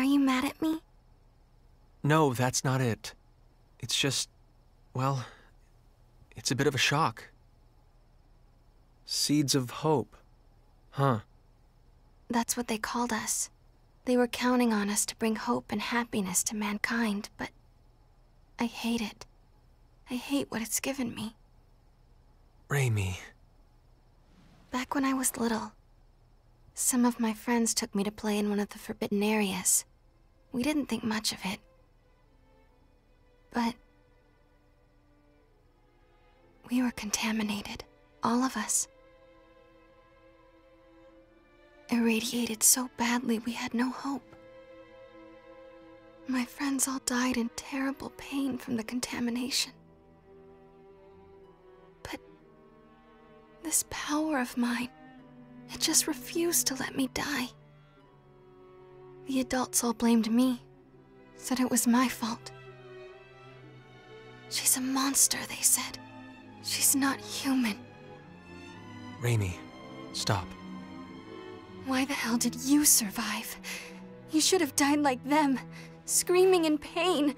Are you mad at me? No, that's not it. It's just, well, it's a bit of a shock. Seeds of hope. Huh. That's what they called us. They were counting on us to bring hope and happiness to mankind, but I hate it. I hate what it's given me. Raimi. Back when I was little, some of my friends took me to play in one of the forbidden areas. We didn't think much of it. But we were contaminated, all of us. Irradiated so badly we had no hope. My friends all died in terrible pain from the contamination. But this power of mine, it just refused to let me die. The adults all blamed me, said it was my fault. She's a monster, they said. She's not human. Raimi, stop. Why the hell did you survive? You should have died like them, screaming in pain.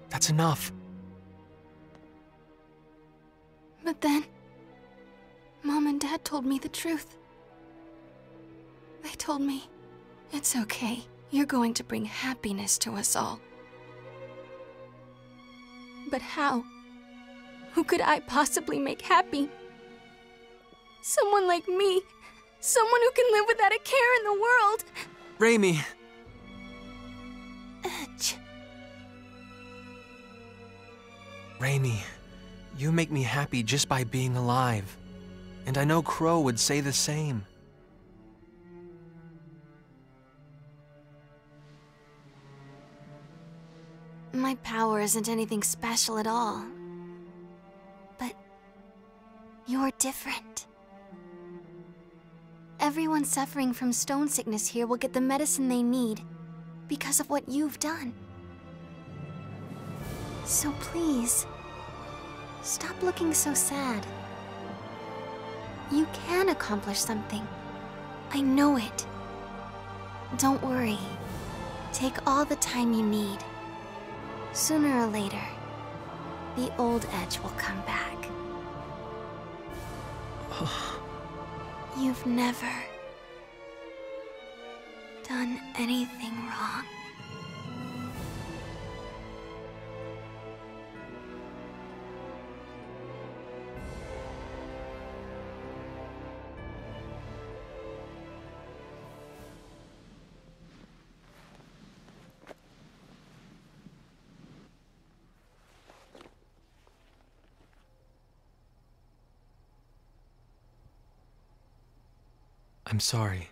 That's enough. But then, Mom and Dad told me the truth. They told me, it's okay, you're going to bring happiness to us all. But how? Who could I possibly make happy? Someone like me. Someone who can live without a care in the world. Raimi! Edge. Raimi, you make me happy just by being alive. And I know Crow would say the same. My power isn't anything special at all. But you're different. Everyone suffering from stone sickness here will get the medicine they need because of what you've done. So please, stop looking so sad. You can accomplish something. I know it. Don't worry. Take all the time you need. Sooner or later, the old Edge will come back. You've never done anything wrong. I'm sorry.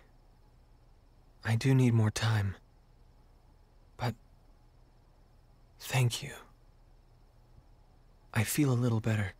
I do need more time. But thank you. I feel a little better.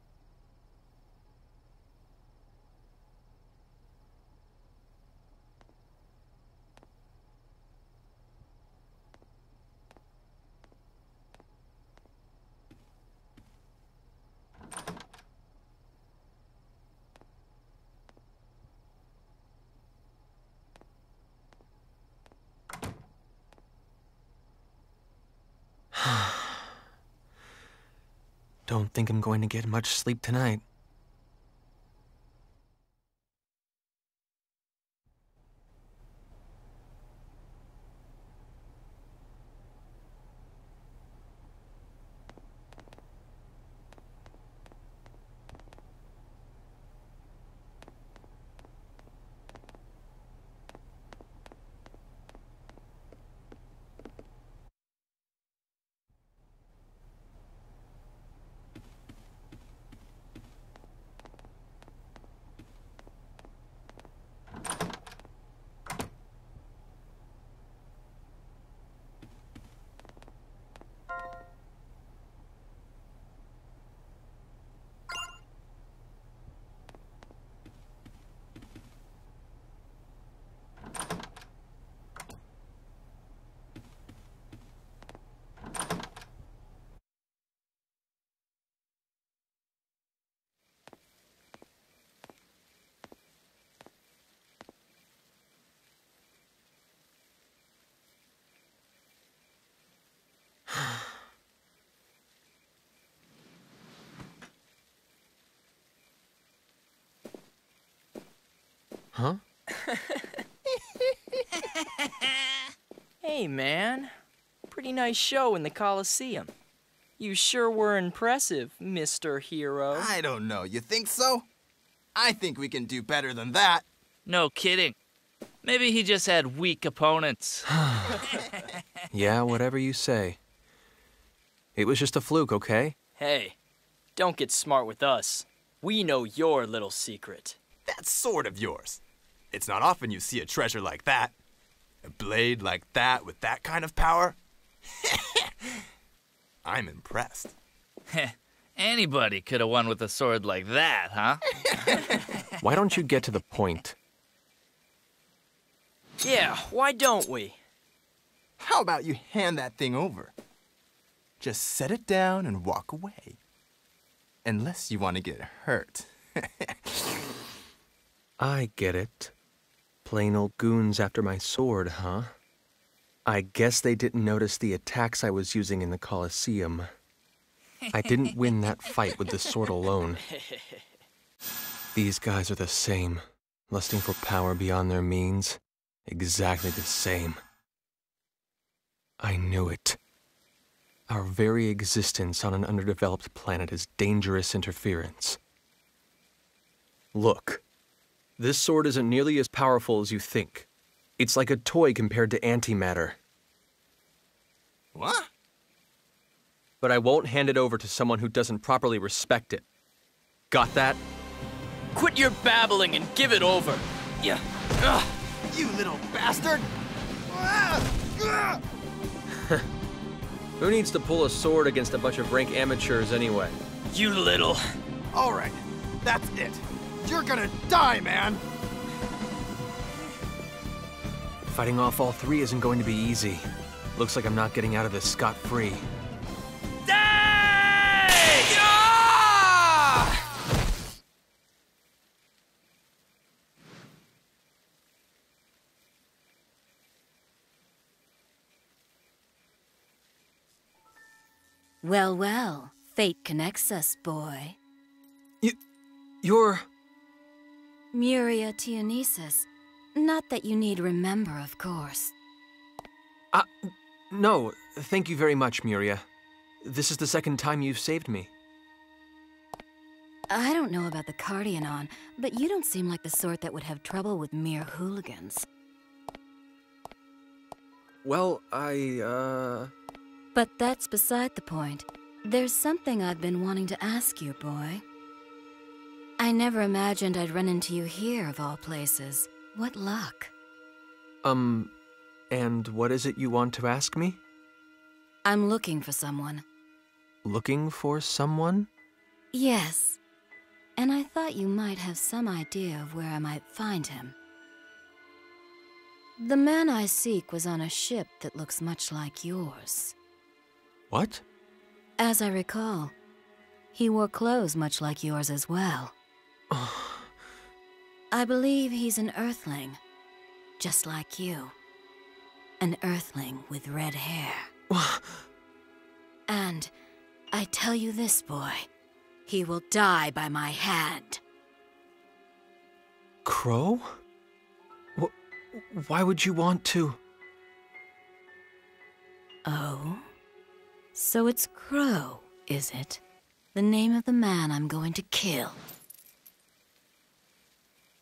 Don't think I'm going to get much sleep tonight. Huh? Hey, man. Pretty nice show in the Coliseum. You sure were impressive, Mr. Hero. I don't know. You think so? I think we can do better than that. No kidding. Maybe he just had weak opponents. Yeah, whatever you say. It was just a fluke, okay? Hey, don't get smart with us. We know your little secret. That's sort of yours. It's not often you see a treasure like that. A blade like that with that kind of power. I'm impressed. Anybody could have won with a sword like that, huh? Why don't you get to the point? Yeah, why don't we? How about you hand that thing over? Just set it down and walk away. Unless you want to get hurt. I get it. Plain old goons after my sword, huh? I guess they didn't notice the attacks I was using in the Coliseum. I didn't win that fight with the sword alone. These guys are the same, lusting for power beyond their means. Exactly the same. I knew it. Our very existence on an underdeveloped planet is dangerous interference. Look, this sword isn't nearly as powerful as you think. It's like a toy compared to antimatter. What? But I won't hand it over to someone who doesn't properly respect it. Got that? Quit your babbling and give it over. Yeah. Ugh. You little bastard! Who needs to pull a sword against a bunch of rank amateurs anyway? You little... All right, that's it. You're gonna die, man! Fighting off all three isn't going to be easy. Looks like I'm not getting out of this scot-free. Well, well, fate connects us, boy. You're... Muria Tianesis. Not that you need remember, of course. No, thank you very much, Muria. This is the second time you've saved me. I don't know about the Cardionon, but you don't seem like the sort that would have trouble with mere hooligans. Well, But that's beside the point. There's something I've been wanting to ask you, boy. I never imagined I'd run into you here, of all places. What luck. And what is it you want to ask me? I'm looking for someone. Looking for someone? Yes. And I thought you might have some idea of where I might find him. The man I seek was on a ship that looks much like yours. What? As I recall, he wore clothes much like yours as well. I believe he's an Earthling, just like you. An Earthling with red hair. And I tell you this, boy, he will die by my hand. Crow? Why would you want to? Oh? So it's Crow, is it? The name of the man I'm going to kill.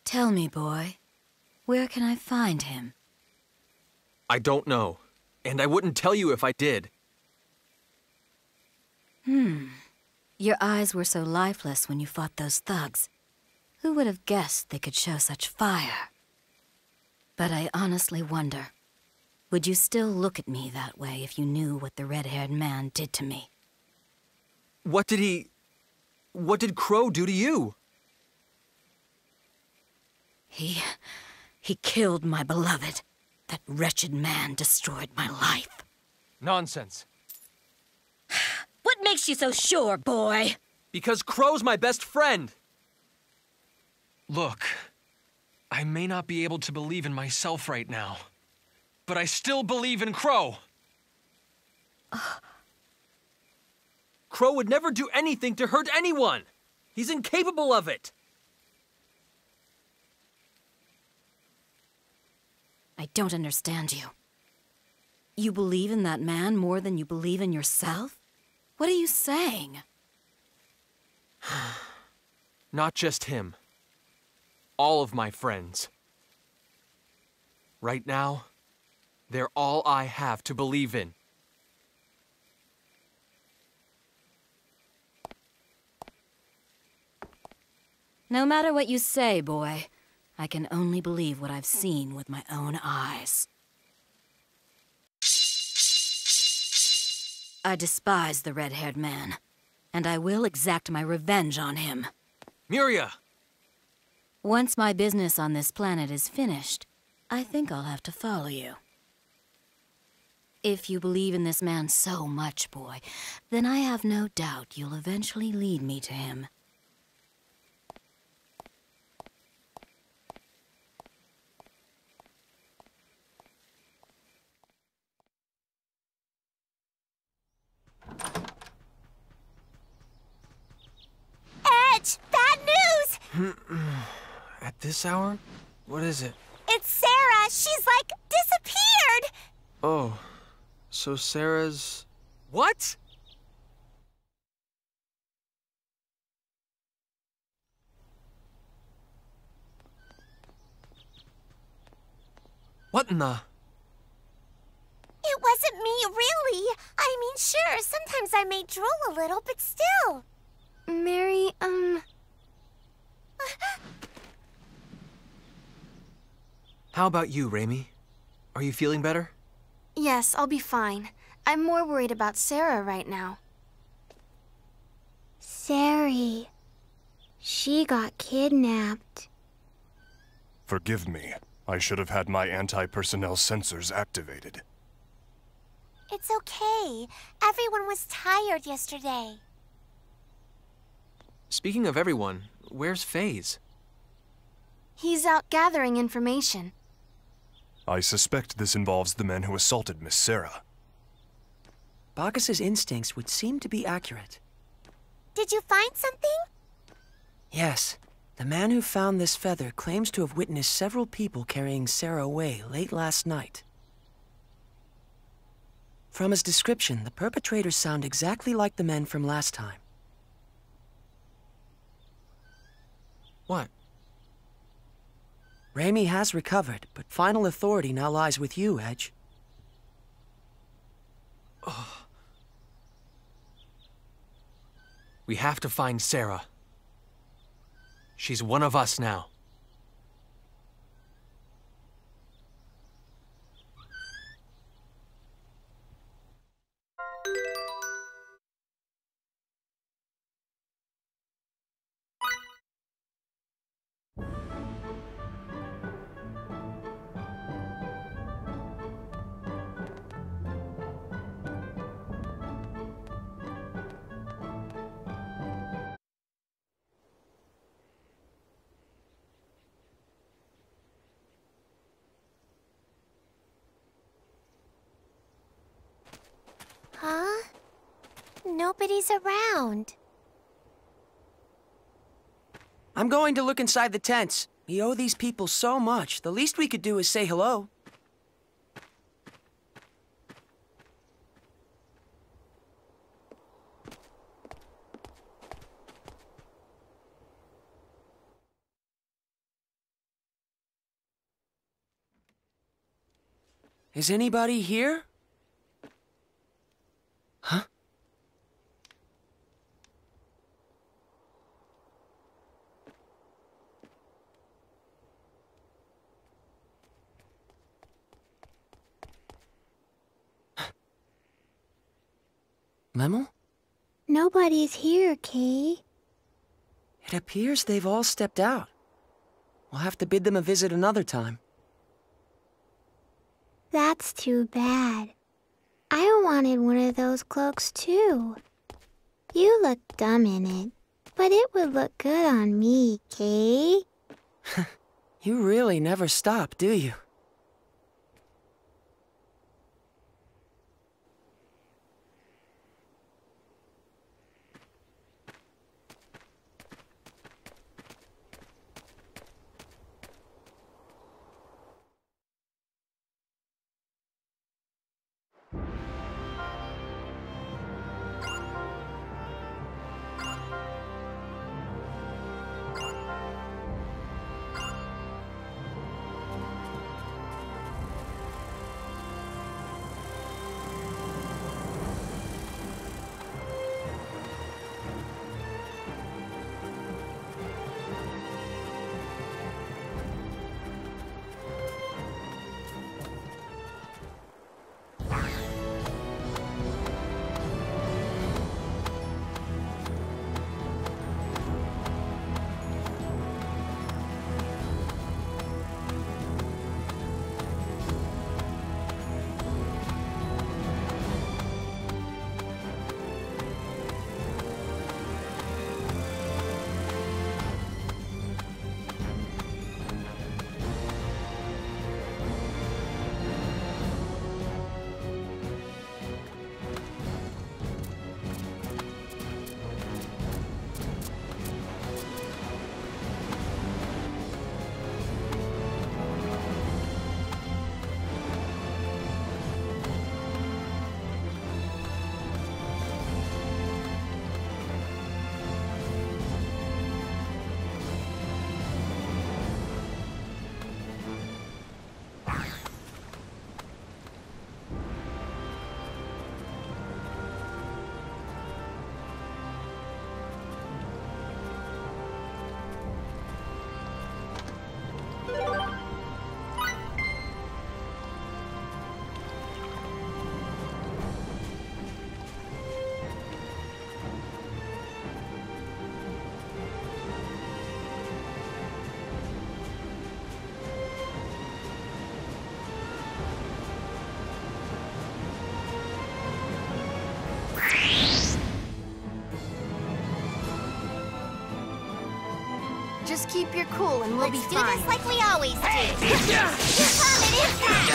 Tell me, boy, where can I find him? I don't know, and I wouldn't tell you if I did. Your eyes were so lifeless when you fought those thugs. Who would have guessed they could show such fire? But I honestly wonder, would you still look at me that way if you knew what the red-haired man did to me? What did Crow do to you? He killed my beloved. That wretched man destroyed my life. Nonsense. What makes you so sure, boy? Because Crow's my best friend! Look, I may not be able to believe in myself right now, but I still believe in Crow! Crow would never do anything to hurt anyone! He's incapable of it! I don't understand you. You believe in that man more than you believe in yourself? What are you saying? Not just him. All of my friends. Right now, they're all I have to believe in. No matter what you say, boy, I can only believe what I've seen with my own eyes. I despise the red-haired man, and I will exact my revenge on him. Miria! Once my business on this planet is finished, I think I'll have to follow you. If you believe in this man so much, boy, then I have no doubt you'll eventually lead me to him. Edge! Bad news! At this hour? What is it? It's Sarah! She's like disappeared! Oh, so Sarah's... What? What in the... It wasn't me, really. I mean, sure, sometimes I may drool a little, but still. Mary, How about you, Raimi? Are you feeling better? Yes, I'll be fine. I'm more worried about Sarah right now. Sari. She got kidnapped. Forgive me. I should have had my anti-personnel sensors activated. It's okay. Everyone was tired yesterday. Speaking of everyone, where's FaZe? He's out gathering information. I suspect this involves the men who assaulted Miss Sarah. Bacchus's instincts would seem to be accurate. Did you find something? Yes. The man who found this feather claims to have witnessed several people carrying Sarah away late last night. From his description, the perpetrators sound exactly like the men from last time. What? Raimi has recovered, but final authority now lies with you, Edge. We have to find Sarah. She's one of us now. Huh? Nobody's around. I'm going to look inside the tents. We owe these people so much. The least we could do is say hello. Is anybody here? Huh? Lemel? Nobody's here, Kay. It appears they've all stepped out. We'll have to bid them a visit another time. That's too bad. I wanted one of those cloaks too. You look dumb in it, but it would look good on me, Kay. You really never stop, do you? keep your cool and we'll be Let's do fine. this like we always do. Comet impact!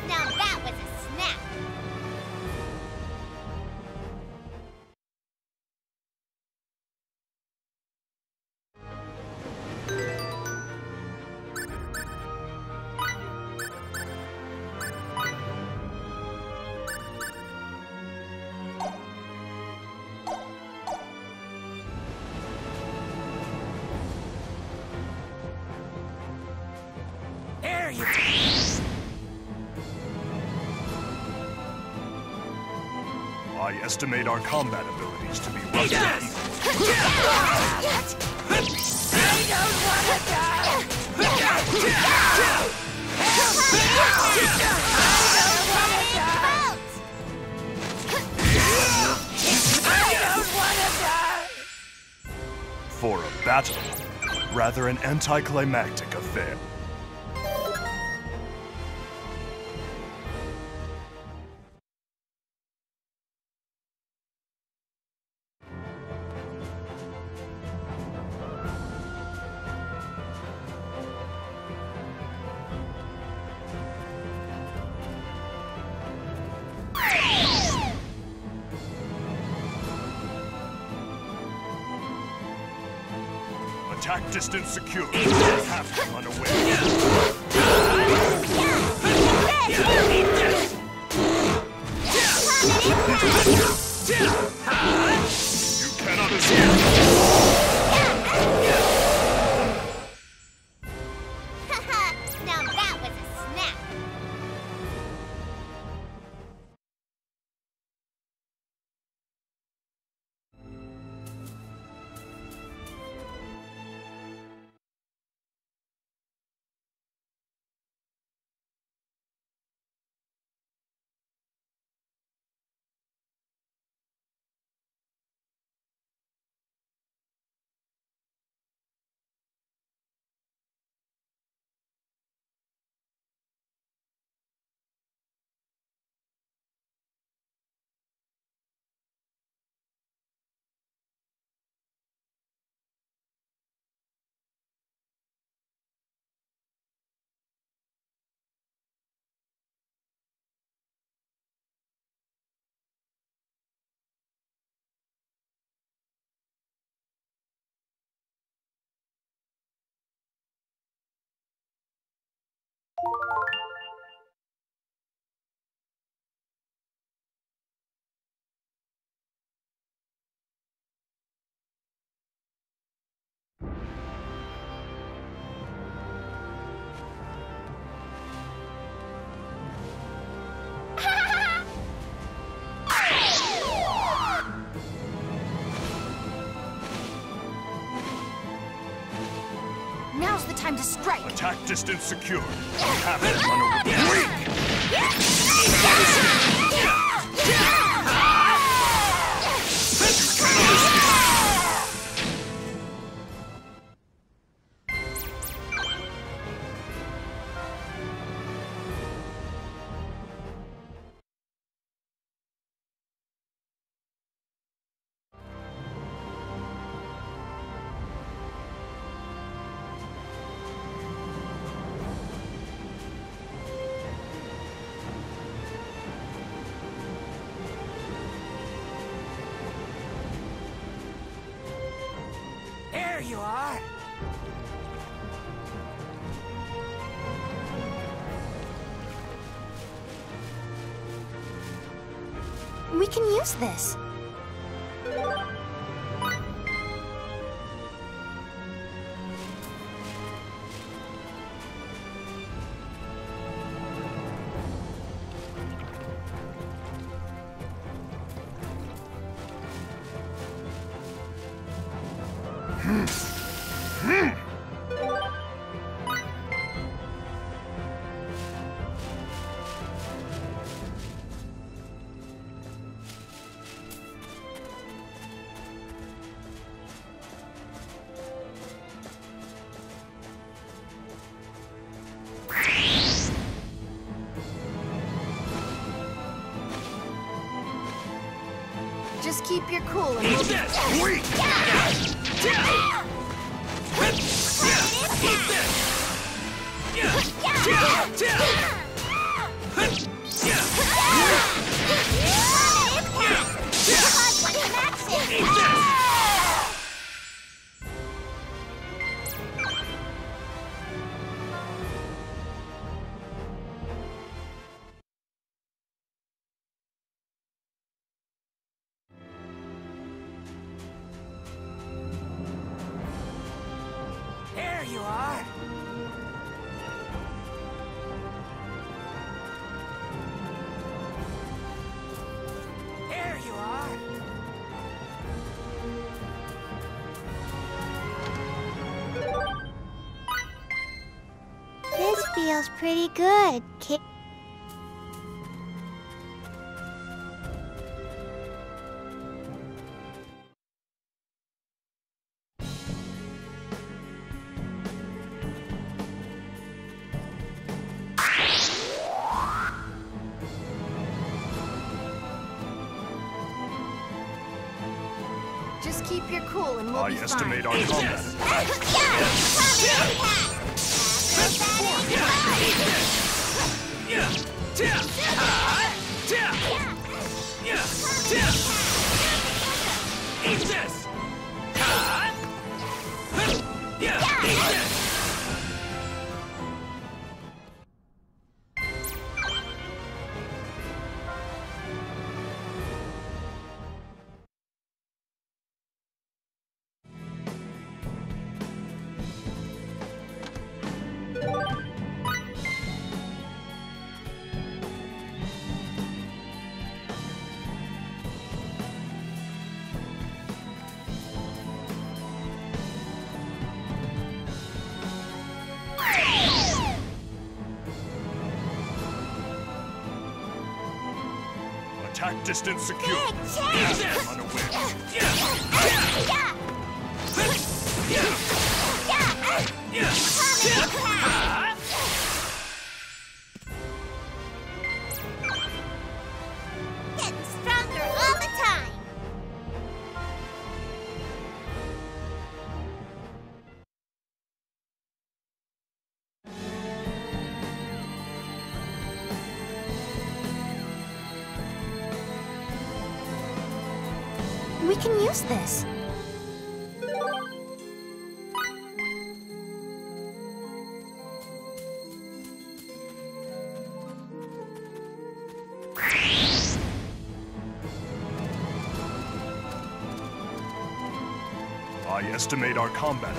Now that was a snap. There you I estimate our combat abilities to be roughly for a battle, rather an anticlimactic affair. Attack distance secure. Have to run away. You cannot escape. Now that was a snap. Now's the time to strike. Attack distance secure. Have to run away. There you are. We can use this. keep your cool and we'll be... There you are. There you are. This feels pretty good, kid. Just keep your cool and we'll I be fine. estimate our combat. Attack distance secure. Unaware. Getting stronger all the time. We can use this. I estimate our combat.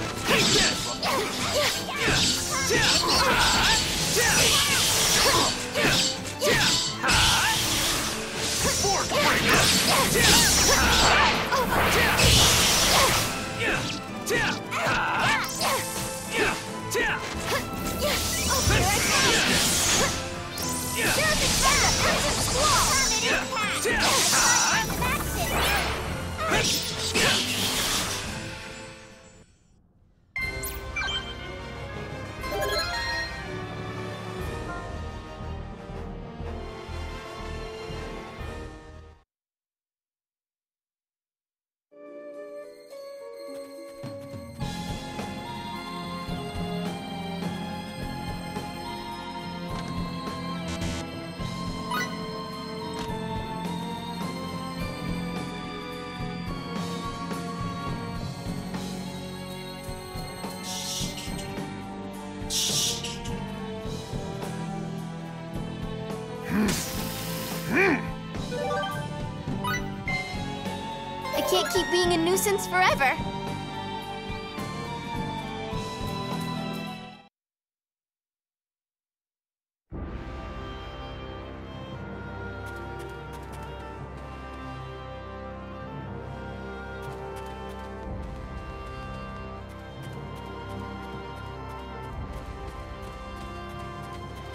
I can't keep being a nuisance forever.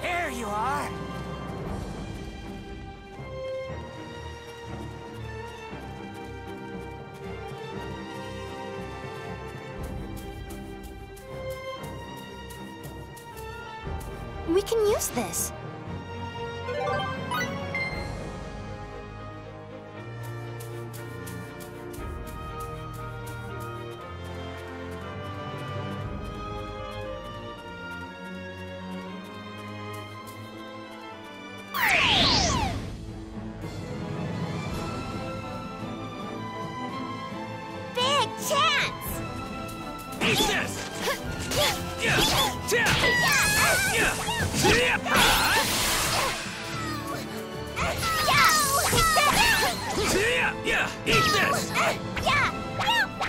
There you are. We can use this. Eat this! Eat this!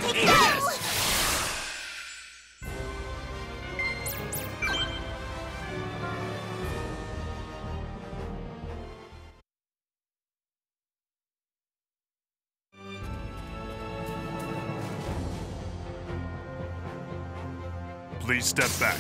Eat this! Please step back.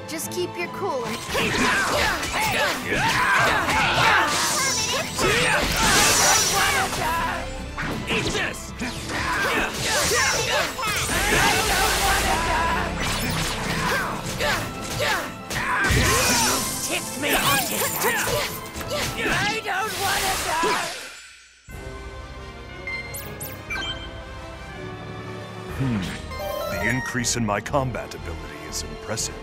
Just keep your cool and... Eat this! Tipped me onto that. I don't want to die. The increase in my combat ability is impressive.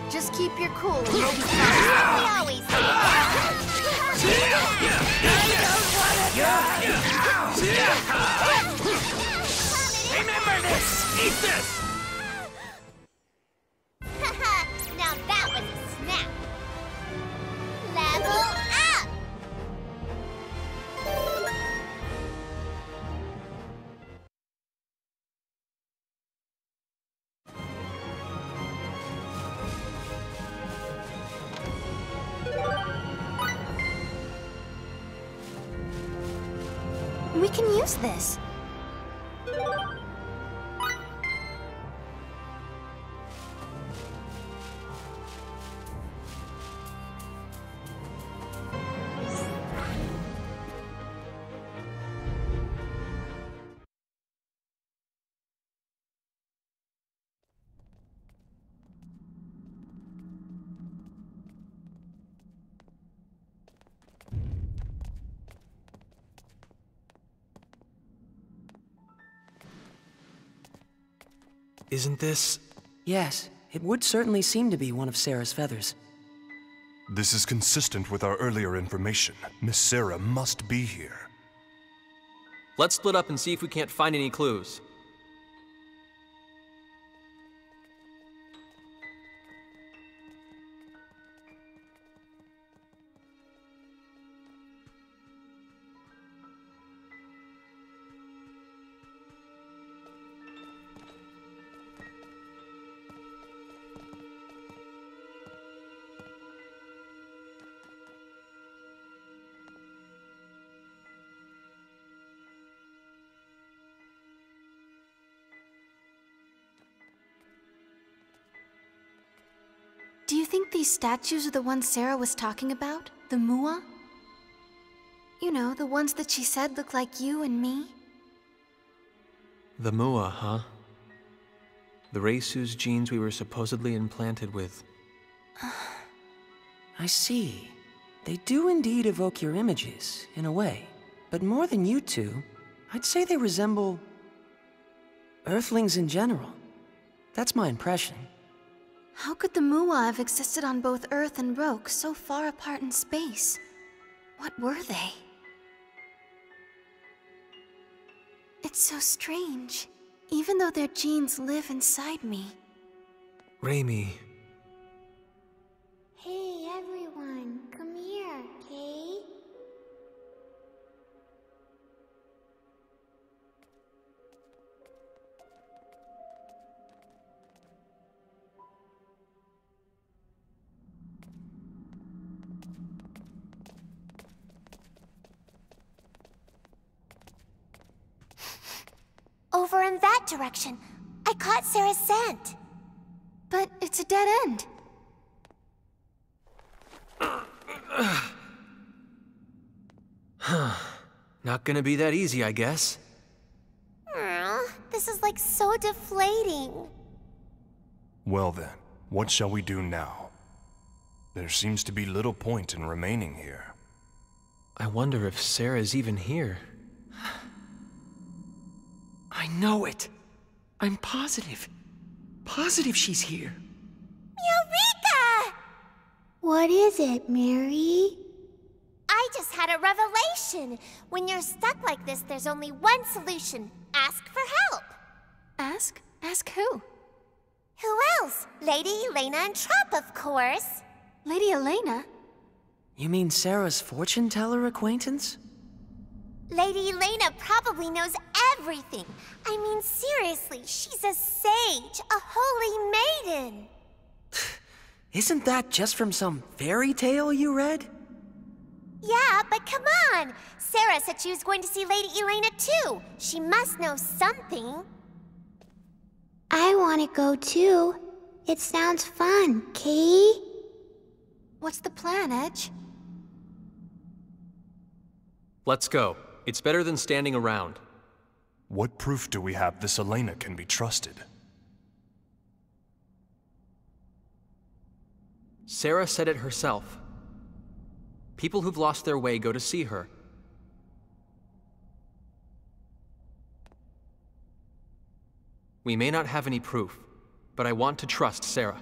Just keep your cool and we'll be fine. We always do. Remember this! Eat this! Now that was a snap. Level up! We can use this. Isn't this... Yes, it would certainly seem to be one of Sarah's feathers. This is consistent with our earlier information. Miss Sarah must be here. Let's split up and see if we can't find any clues. Do you think these statues are the ones Sarah was talking about? The Mua? You know, the ones that she said look like you and me? The Mua, huh? The race whose genes we were supposedly implanted with. I see. They do indeed evoke your images, in a way. But more than you two, I'd say they resemble... Earthlings in general. That's my impression. How could the Muwa have existed on both Earth and Roke, so far apart in space? What were they? It's so strange, even though their genes live inside me. Raimi. Hey, everyone, come here, Kay. Over in that direction. I caught Sarah's scent. But it's a dead end. Not gonna be that easy, I guess. This is like so deflating. Well then, what shall we do now? There seems to be little point in remaining here. I wonder if Sarah's even here. I know it. I'm positive. Positive she's here. Eureka! What is it, Mary? I just had a revelation. When you're stuck like this, there's only one solution. Ask for help. Ask? Ask who? Who else? Lady Elena and Trop, of course. Lady Elena? You mean Sarah's fortune teller acquaintance? Lady Elena probably knows everything. I mean, seriously, she's a sage, a holy maiden. Isn't that just from some fairy tale you read? Yeah, but come on. Sarah said she was going to see Lady Elena too. She must know something. I want to go too. It sounds fun, Kay. What's the plan, Edge? Let's go. It's better than standing around. What proof do we have this Elena can be trusted? Sarah said it herself. People who've lost their way go to see her. We may not have any proof, but I want to trust Sarah.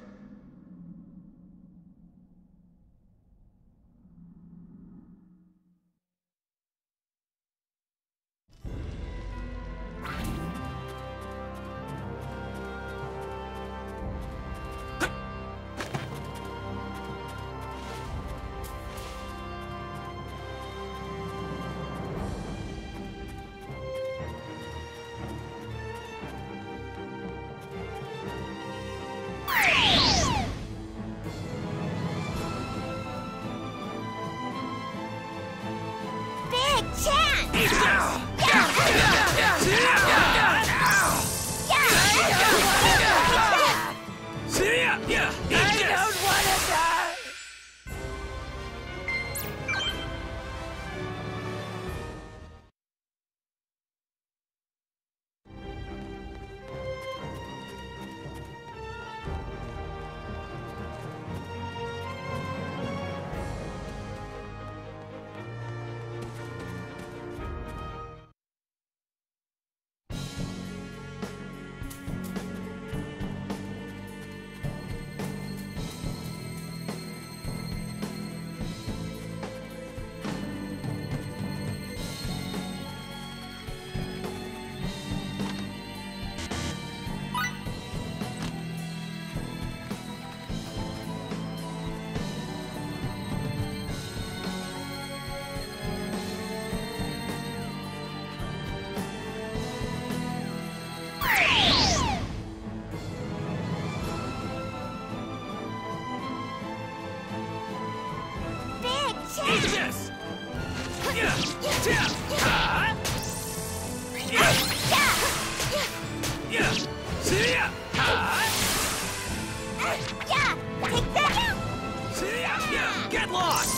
Get lost!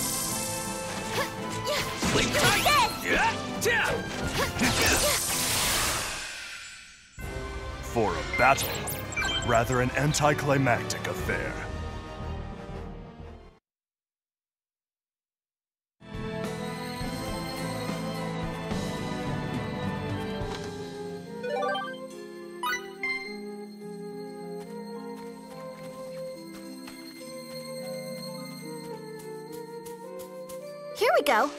Sleep For a battle, rather an anticlimactic affair. Here we go.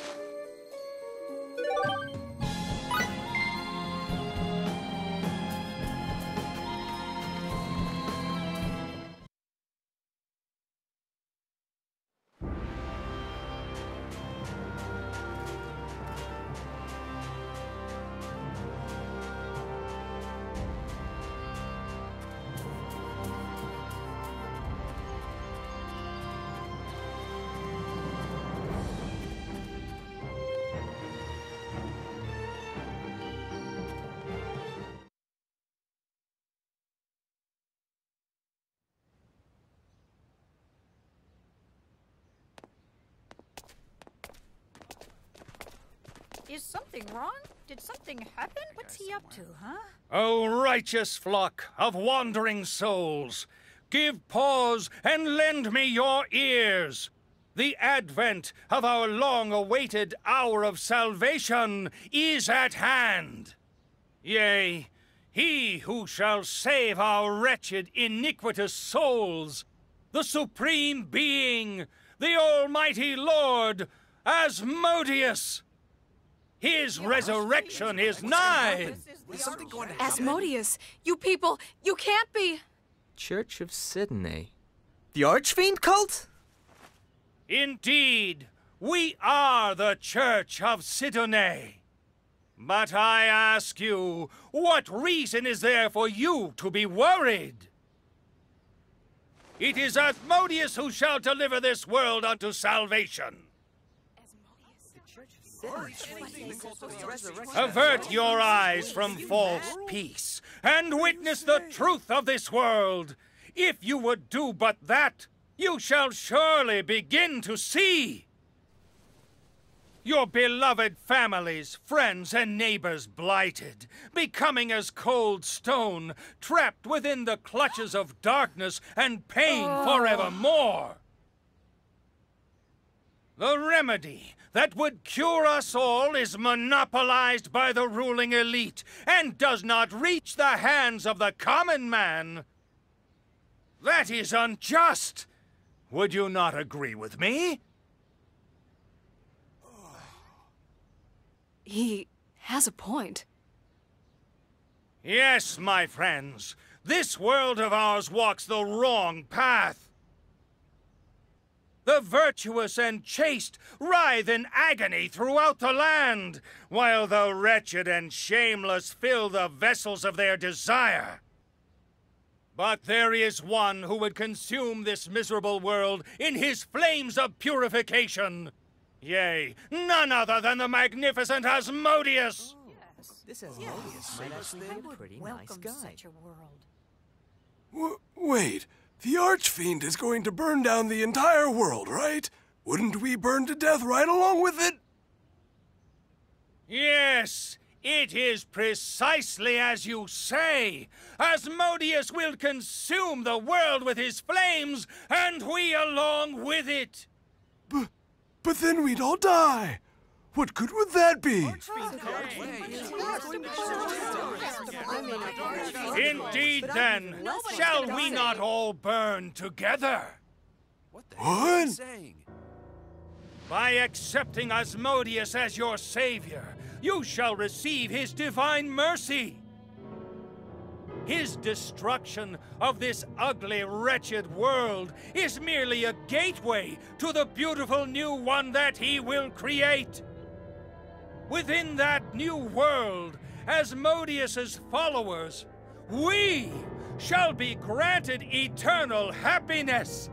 Is something wrong? Did something happen? What's he up to, huh? O righteous flock of wandering souls, give pause and lend me your ears. The advent of our long-awaited hour of salvation is at hand. Yea, he who shall save our wretched, iniquitous souls, the Supreme Being, the Almighty Lord, Asmodeus. His resurrection is nigh. Asmodeus, you people, you can't be. Church of Sidney. The Archfiend cult? Indeed, we are the Church of Sidney. But I ask you, what reason is there for you to be worried? It is Asmodeus who shall deliver this world unto salvation. Avert your eyes from false peace, and witness the truth of this world. If you would do but that, you shall surely begin to see. Your beloved families, friends, and neighbors blighted, becoming as cold stone, trapped within the clutches of darkness and pain forevermore. The remedy that would cure us all is monopolized by the ruling elite and does not reach the hands of the common man. That is unjust. Would you not agree with me? He has a point. Yes, my friends. This world of ours walks the wrong path. The virtuous and chaste writhe in agony throughout the land, while the wretched and shameless fill the vessels of their desire. But there is one who would consume this miserable world in his flames of purification. Yea, none other than the magnificent Asmodeus. This Asmodeus might actually be a pretty nice guy. Such a world. Wait, the Archfiend is going to burn down the entire world, right? Wouldn't we burn to death right along with it? Yes, it is precisely as you say. Asmodeus will consume the world with his flames, and we along with it. But then we'd all die. What good would that be? Indeed, then, shall we not all burn together? What? By accepting Asmodeus as your savior, you shall receive his divine mercy. His destruction of this ugly, wretched world is merely a gateway to the beautiful new one that he will create. Within that new world, Asmodeus's followers, we shall be granted eternal happiness.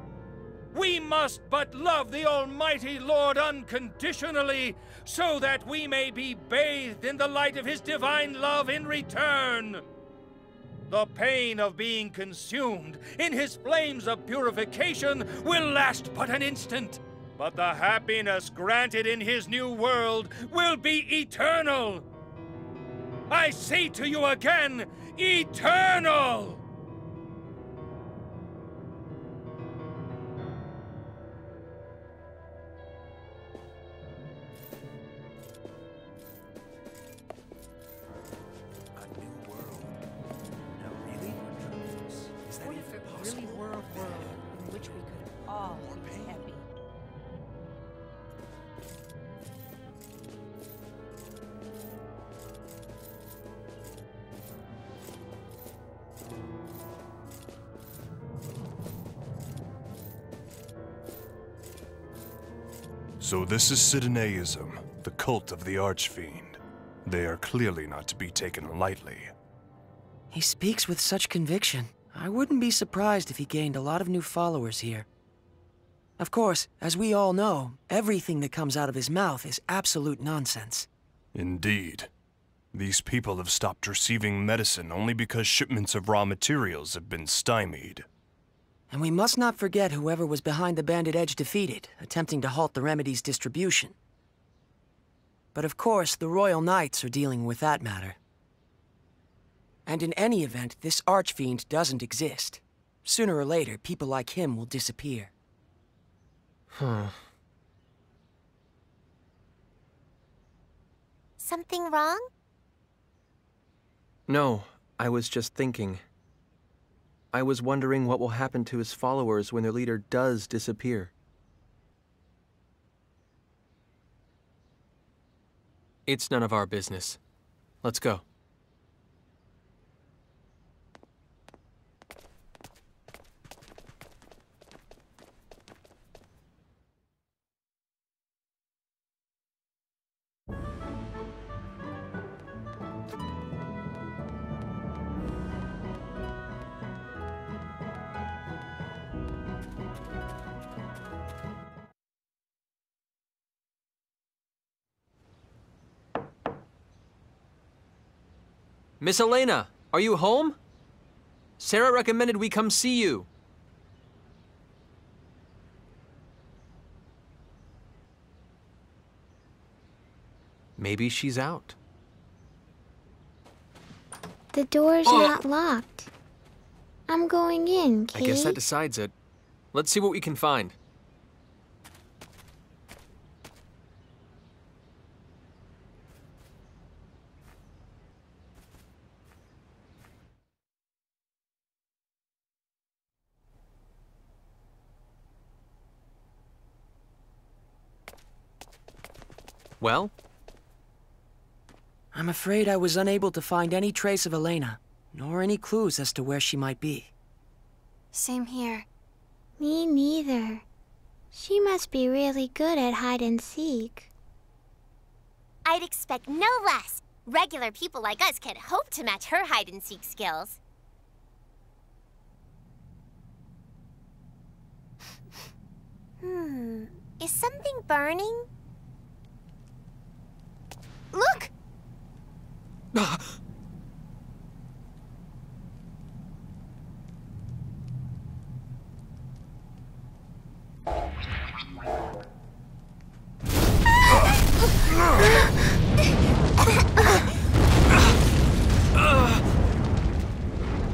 We must but love the Almighty Lord unconditionally, so that we may be bathed in the light of his divine love in return. The pain of being consumed in his flames of purification will last but an instant, but the happiness granted in his new world will be eternal. I say to you again, eternal! So this is Sidonaism, the cult of the Archfiend. They are clearly not to be taken lightly. He speaks with such conviction. I wouldn't be surprised if he gained a lot of new followers here. Of course, as we all know, everything that comes out of his mouth is absolute nonsense. Indeed. These people have stopped receiving medicine only because shipments of raw materials have been stymied. And we must not forget whoever was behind the Bandit Edge defeated, attempting to halt the remedy's distribution. But of course, the Royal Knights are dealing with that matter. And in any event, this Archfiend doesn't exist. Sooner or later, people like him will disappear. Huh. Something wrong? No, I was just thinking. I was wondering what will happen to his followers when their leader does disappear. It's none of our business. Let's go. Miss Elena, are you home? Sarah recommended we come see you. Maybe she's out. The door's not locked. I'm going in, Kate. I guess that decides it. Let's see what we can find. Well? I'm afraid I was unable to find any trace of Elena, nor any clues as to where she might be. Same here. Me neither. She must be really good at hide and seek. I'd expect no less. Regular people like us can't hope to match her hide and seek skills. Is something burning? Look!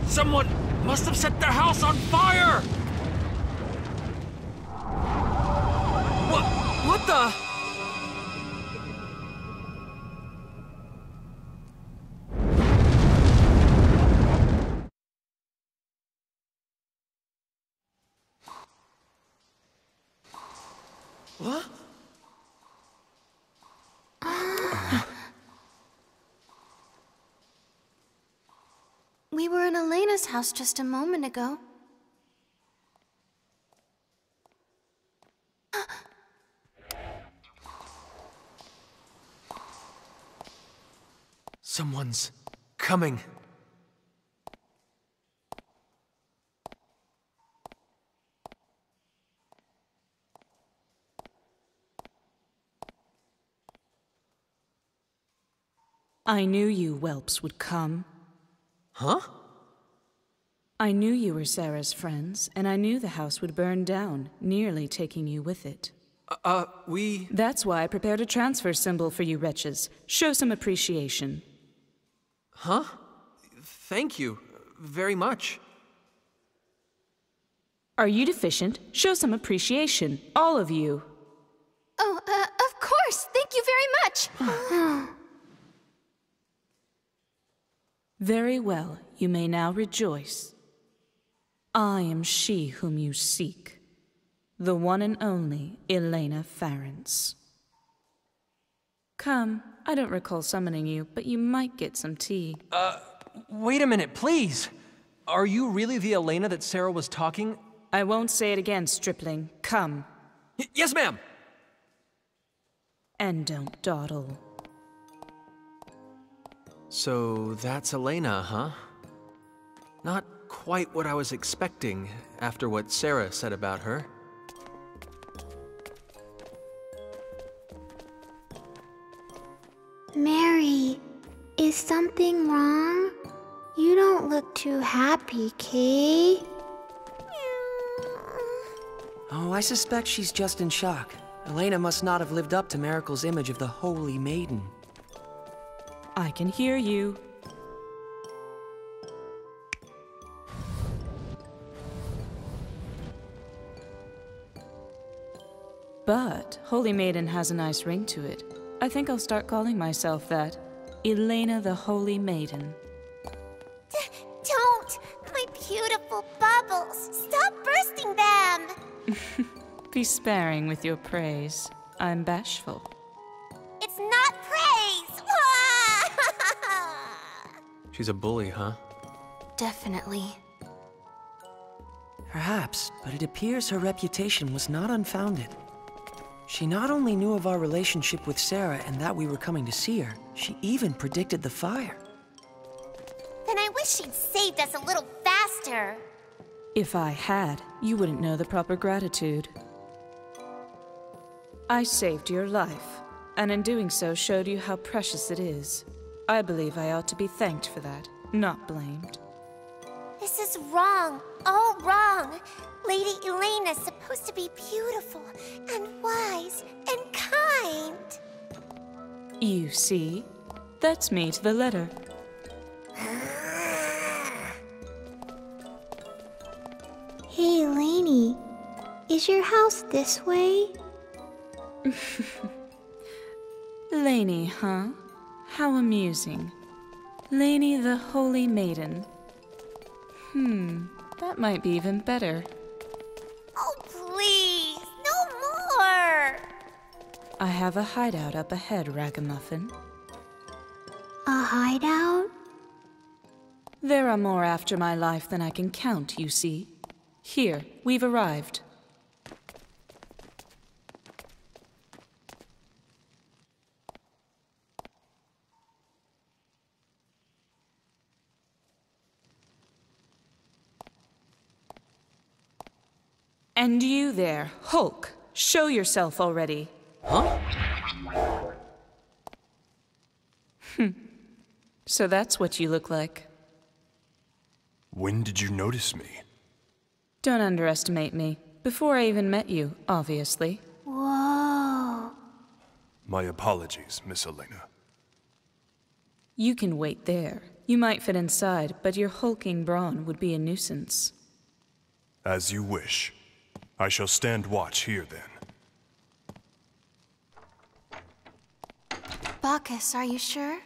Someone must have set their house on fire! What the? What? We were in Elena's house just a moment ago. Someone's coming. I knew you whelps would come. Huh? I knew you were Sarah's friends, and I knew the house would burn down, nearly taking you with it. We... That's why I prepared a transfer symbol for you wretches. Show some appreciation. Huh? Thank you. Very much. Are you deficient? Show some appreciation. All of you. Oh, of course! Thank you very much! Very well, you may now rejoice. I am she whom you seek. The one and only Elena Farrance. Come, I don't recall summoning you, but you might get some tea. Wait a minute, please! Are you really the Elena that Sarah was talking? I won't say it again, stripling. Come. Yes, ma'am! And don't dawdle. So that's Elena, huh? Not quite what I was expecting after what Sarah said about her. Mary, is something wrong? You don't look too happy, Kay. Oh, I suspect she's just in shock. Elena must not have lived up to Miracle's image of the Holy Maiden. I can hear you. But Holy Maiden has a nice ring to it. I think I'll start calling myself that. Elena the Holy Maiden. Don't! My beautiful bubbles! Stop bursting them! Be sparing with your praise. I'm bashful. It's not praise! She's a bully, huh? Definitely. Perhaps, but it appears her reputation was not unfounded. She not only knew of our relationship with Sarah and that we were coming to see her, she even predicted the fire. Then I wish she'd saved us a little faster. If I had, you wouldn't know the proper gratitude. I saved your life, and in doing so showed you how precious it is. I believe I ought to be thanked for that, not blamed. This is wrong. All wrong. Lady Elena's supposed to be beautiful and wise and kind. You see? That's me to the letter. Hey, Lainey, is your house this way? Lainey, huh? How amusing. Lainey the Holy Maiden. That might be even better. Oh, please, no more! I have a hideout up ahead, Ragamuffin. A hideout? There are more after my life than I can count, you see. Here, we've arrived. And you there, Hulk, show yourself already. Huh? So that's what you look like. When did you notice me? Don't underestimate me. Before I even met you, obviously. Whoa. My apologies, Miss Elena. You can wait there. You might fit inside, but your hulking brawn would be a nuisance. As you wish. I shall stand watch here then. Bacchus, are you sure?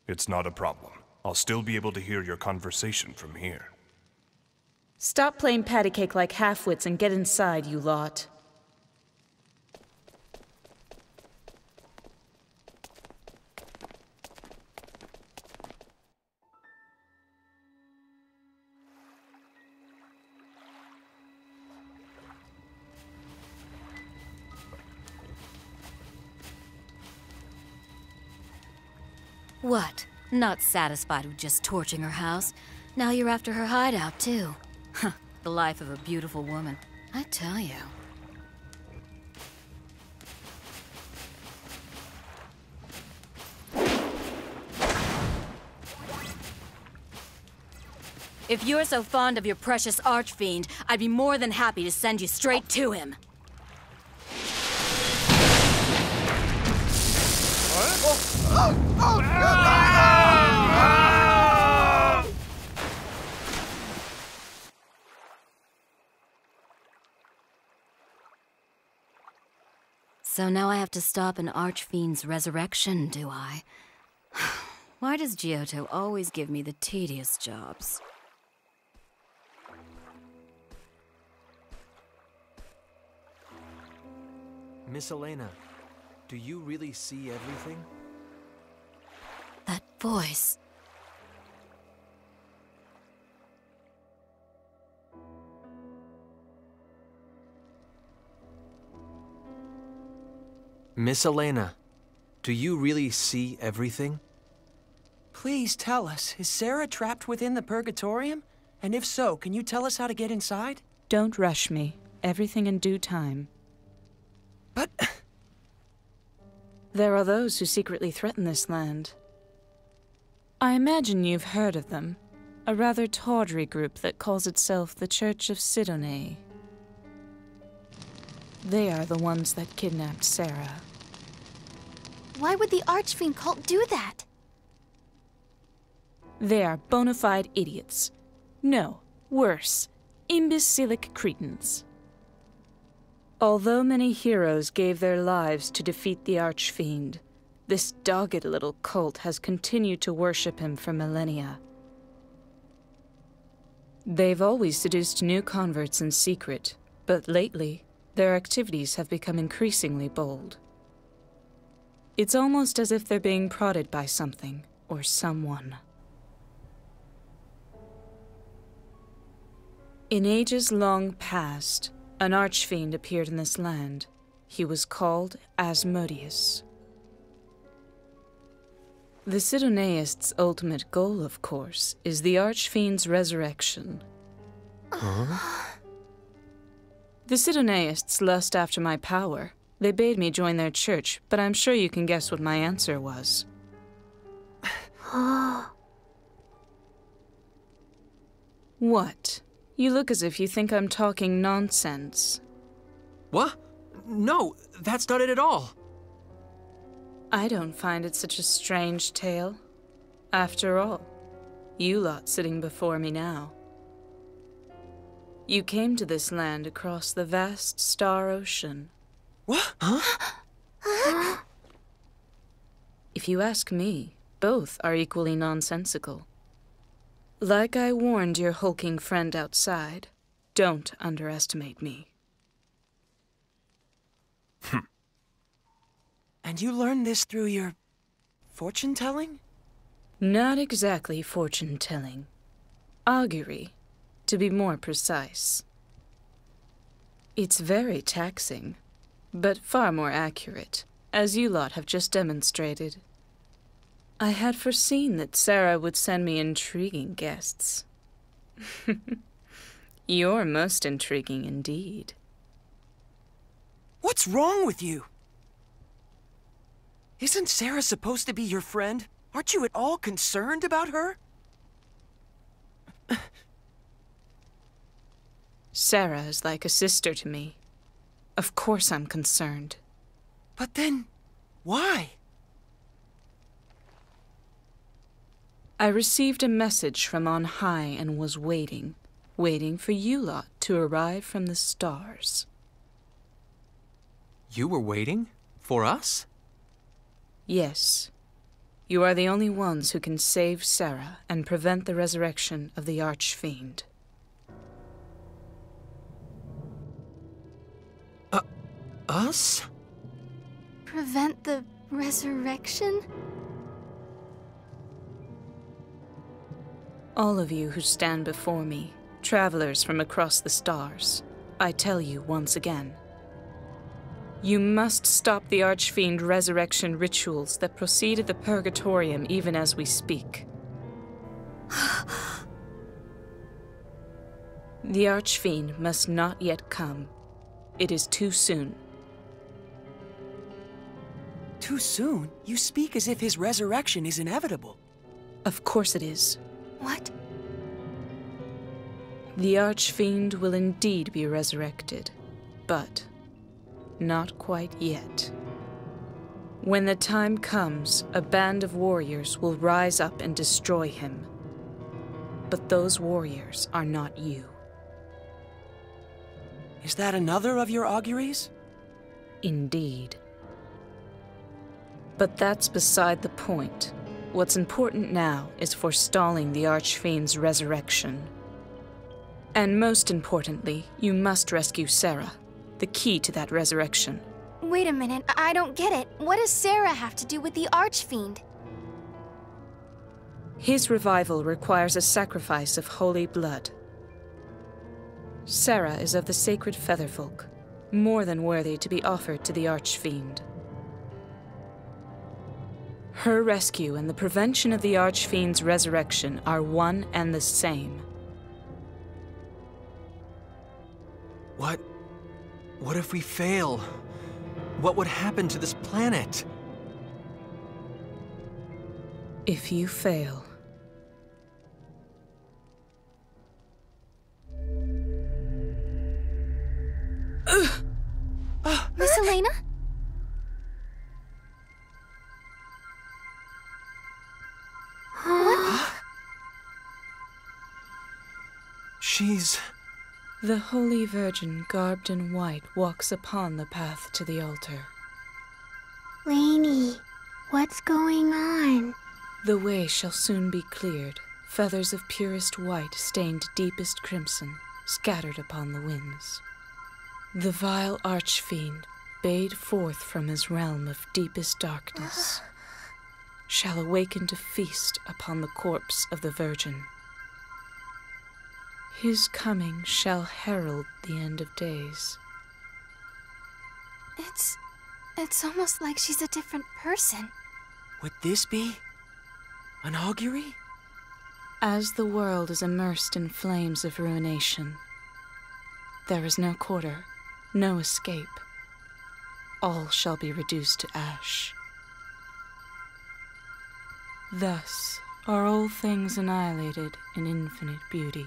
It's not a problem. I'll still be able to hear your conversation from here. Stop playing patty cake like half-wits and get inside, you lot. What? Not satisfied with just torching her house? Now you're after her hideout, too. Huh, the life of a beautiful woman. I tell you. If you're so fond of your precious archfiend, I'd be more than happy to send you straight to him. So now I have to stop an archfiend's resurrection, do I? Why does Giotto always give me the tedious jobs? Miss Elena, do you really see everything? That voice. Miss Elena, do you really see everything? Please tell us, is Sarah trapped within the Purgatorium? And if so, can you tell us how to get inside? Don't rush me. Everything in due time. But... There are those who secretly threaten this land. I imagine you've heard of them. A rather tawdry group that calls itself the Church of Sidonais. They are the ones that kidnapped Sarah. Why would the Archfiend cult do that? They are bona fide idiots. No, worse, imbecilic cretins. Although many heroes gave their lives to defeat the Archfiend, this dogged little cult has continued to worship him for millennia. They've always seduced new converts in secret, but lately, their activities have become increasingly bold. It's almost as if they're being prodded by something, or someone. In ages long past, an Archfiend appeared in this land. He was called Asmodeus. The Sidonaists' ultimate goal, of course, is the Archfiend's resurrection. Huh? The Sidonaists lust after my power. They bade me join their church, but I'm sure you can guess what my answer was. What? You look as if you think I'm talking nonsense. What? No, that's not it at all. I don't find it such a strange tale. After all, you lot sitting before me now. You came to this land across the vast star ocean. What? Huh? If you ask me, both are equally nonsensical. Like I warned your hulking friend outside, don't underestimate me. And you learned this through your... fortune-telling? Not exactly fortune-telling. Augury, to be more precise. It's very taxing, but far more accurate, as you lot have just demonstrated. I had foreseen that Sarah would send me intriguing guests. You're most intriguing indeed. What's wrong with you? Isn't Sarah supposed to be your friend? Aren't you at all concerned about her? Sarah is like a sister to me. Of course I'm concerned. But then, why? I received a message from on high and was waiting for you lot to arrive from the stars. You were waiting? For us? Yes. You are the only ones who can save Sarah and prevent the resurrection of the Archfiend. Us? Prevent the resurrection? All of you who stand before me, travelers from across the stars, I tell you once again. You must stop the Archfiend resurrection rituals that proceed at the Purgatorium even as we speak. The Archfiend must not yet come. It is too soon. Too soon? You speak as if his resurrection is inevitable. Of course it is. What? The Archfiend will indeed be resurrected, but not quite yet. When the time comes, a band of warriors will rise up and destroy him. But those warriors are not you. Is that another of your auguries? Indeed. But that's beside the point. What's important now is forestalling the Archfiend's resurrection. And most importantly, you must rescue Sarah, the key to that resurrection. Wait a minute, I don't get it. What does Sarah have to do with the Archfiend? His revival requires a sacrifice of holy blood. Sarah is of the sacred Featherfolk, more than worthy to be offered to the Archfiend. Her rescue and the prevention of the Archfiend's resurrection are one and the same. What if we fail? What would happen to this planet? If you fail, Miss Elena? What? She's... the Holy Virgin, garbed in white, walks upon the path to the altar. Lainey, what's going on? The way shall soon be cleared, feathers of purest white stained deepest crimson, scattered upon the winds. The vile Archfiend, bayed forth from his realm of deepest darkness, shall awaken to feast upon the corpse of the Virgin. His coming shall herald the end of days. It's almost like she's a different person. Would this be an augury? As the world is immersed in flames of ruination, there is no quarter, no escape. All shall be reduced to ash. Thus are all things annihilated in infinite beauty.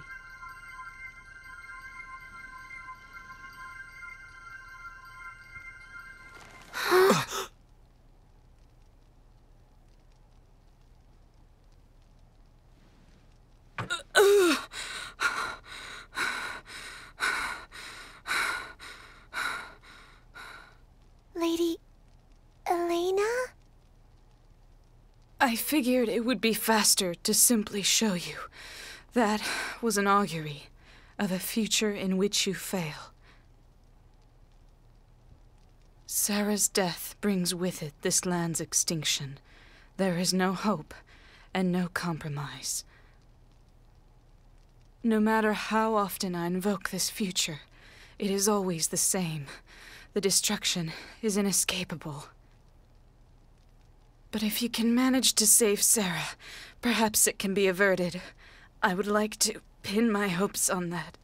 Lady Elena? I figured it would be faster to simply show you. That was an augury of a future in which you fail. Sarah's death brings with it this land's extinction. There is no hope and no compromise. No matter how often I invoke this future, it is always the same. The destruction is inescapable. But if you can manage to save Sarah, perhaps it can be averted. I would like to pin my hopes on that.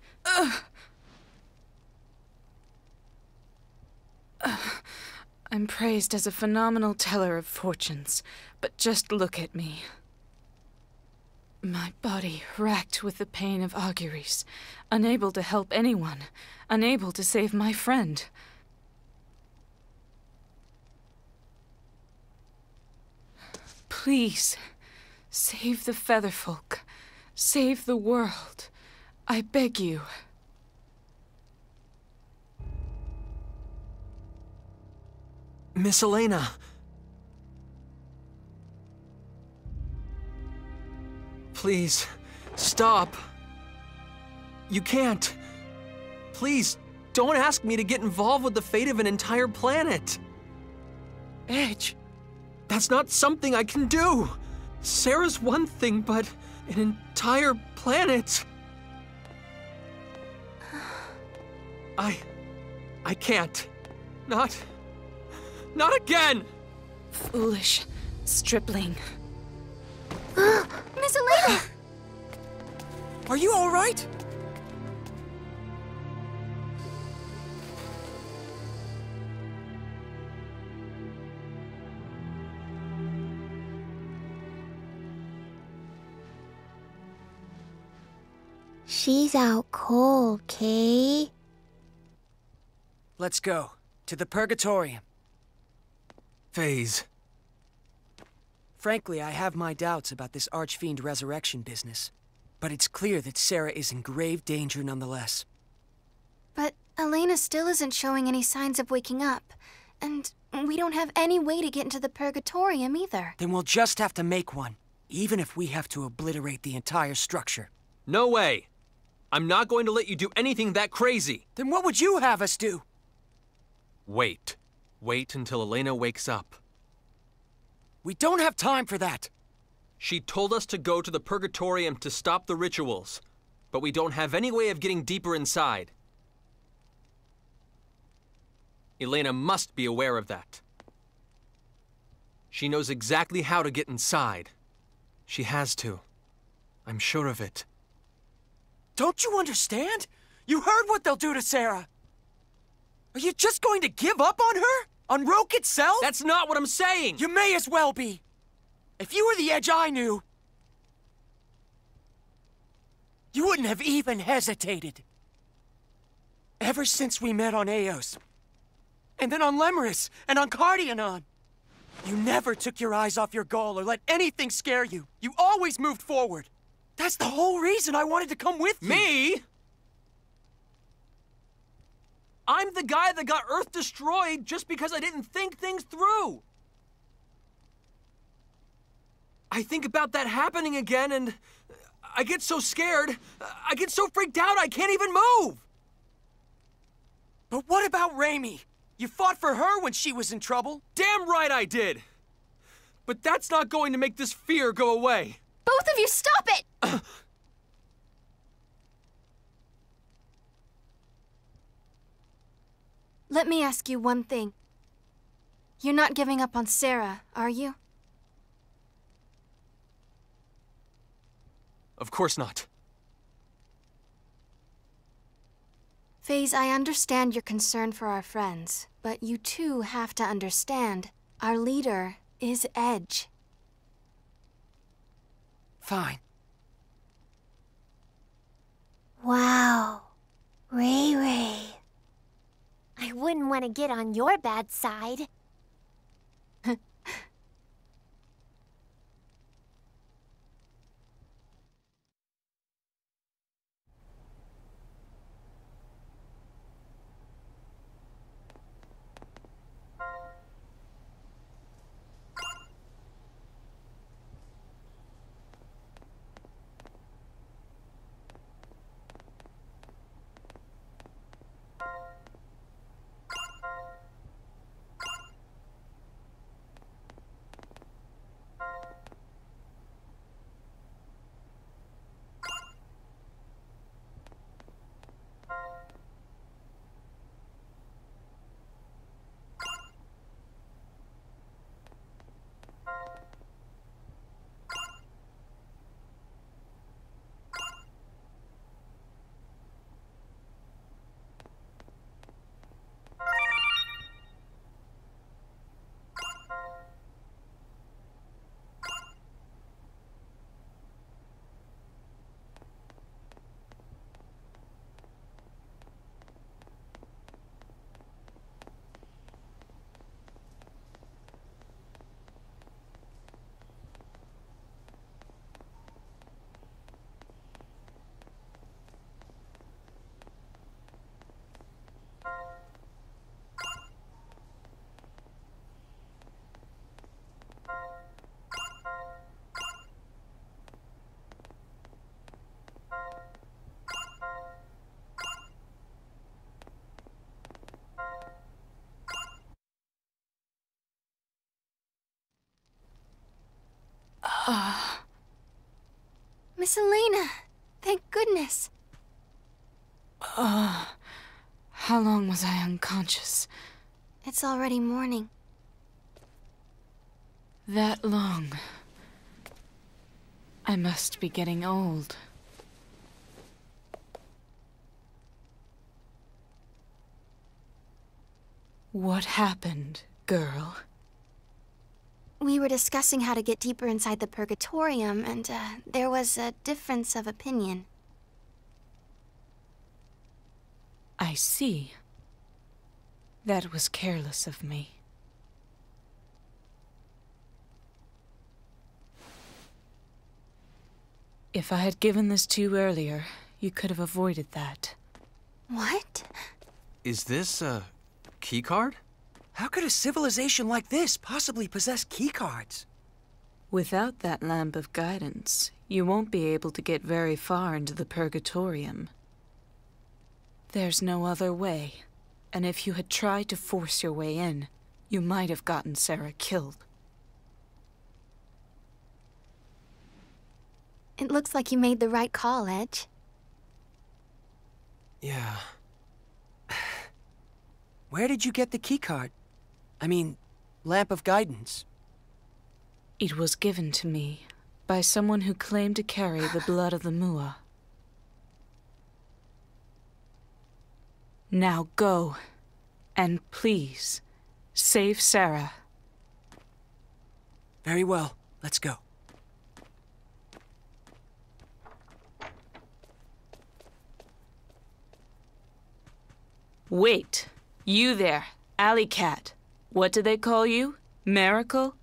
I'm praised as a phenomenal teller of fortunes, but just look at me. My body racked with the pain of auguries, unable to help anyone, unable to save my friend. Please, save the Featherfolk. Save the world. I beg you. Miss Elena! Please, stop. You can't. Please, don't ask me to get involved with the fate of an entire planet. Edge! That's not something I can do. Sarah's one thing, but an entire planet. I can't. Not again! Foolish stripling. Miss Elena! Are you all right? She's out cold, Kay. Let's go. To the Purgatorium. Phase. Frankly, I have my doubts about this Archfiend resurrection business. But it's clear that Sarah is in grave danger nonetheless. But Elena still isn't showing any signs of waking up. And we don't have any way to get into the Purgatorium either. Then we'll just have to make one, even if we have to obliterate the entire structure. No way! I'm not going to let you do anything that crazy! Then what would you have us do? Wait. Wait until Elena wakes up. We don't have time for that! She told us to go to the Purgatorium to stop the rituals, but we don't have any way of getting deeper inside. Elena must be aware of that. She knows exactly how to get inside. She has to. I'm sure of it. Don't you understand? You heard what they'll do to Sarah. Are you just going to give up on her? On Roke itself? That's not what I'm saying! You may as well be. If you were the Edge I knew, you wouldn't have even hesitated. Ever since we met on Eos, and then on Lemurus, and on Cardionon, you never took your eyes off your goal or let anything scare you. You always moved forward. That's the whole reason I wanted to come with you. Me? I'm the guy that got Earth destroyed just because I didn't think things through. I think about that happening again and I get so scared. I get so freaked out I can't even move. But what about Raimi? You fought for her when she was in trouble. Damn right I did. But that's not going to make this fear go away. Both of you, stop it! Let me ask you one thing. You're not giving up on Sarah, are you? Of course not. FaZe, I understand your concern for our friends, but you too have to understand our leader is Edge. Fine. Wow. Ray Ray. I wouldn't want to get on your bad side. Miss Elena, thank goodness. How long was I unconscious? It's already morning. That long. I must be getting old. What happened, girl? We were discussing how to get deeper inside the Purgatorium, and there was a difference of opinion. I see. That was careless of me. If I had given this to you earlier, you could have avoided that. What? Is this a keycard? How could a civilization like this possibly possess keycards? Without that lamp of guidance, you won't be able to get very far into the Purgatorium. There's no other way, and if you had tried to force your way in, you might have gotten Sarah killed. It looks like you made the right call, Edge. Yeah. Where did you get the keycard? I mean, lamp of guidance. It was given to me by someone who claimed to carry the blood of the Mua. Now go, and please, save Sarah. Very well. Let's go. Wait. You there, Alley Cat. What do they call you? Miracle?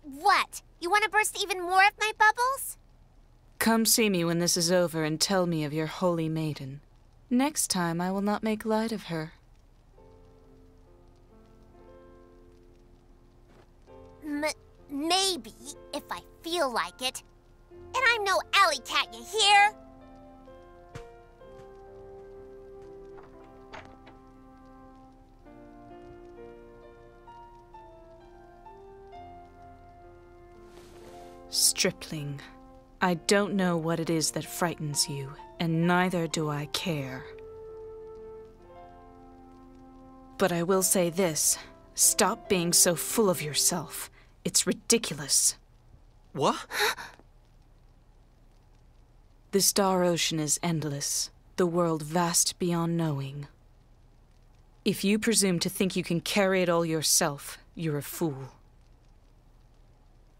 What? You want to burst even more of my bubbles? Come see me when this is over and tell me of your holy maiden. Next time I will not make light of her. Maybe, if I feel like it. And I'm no alley cat, you hear? Stripling, I don't know what it is that frightens you, and neither do I care. But I will say this. Stop being so full of yourself. It's ridiculous. What? The star ocean is endless, the world vast beyond knowing. If you presume to think you can carry it all yourself, you're a fool.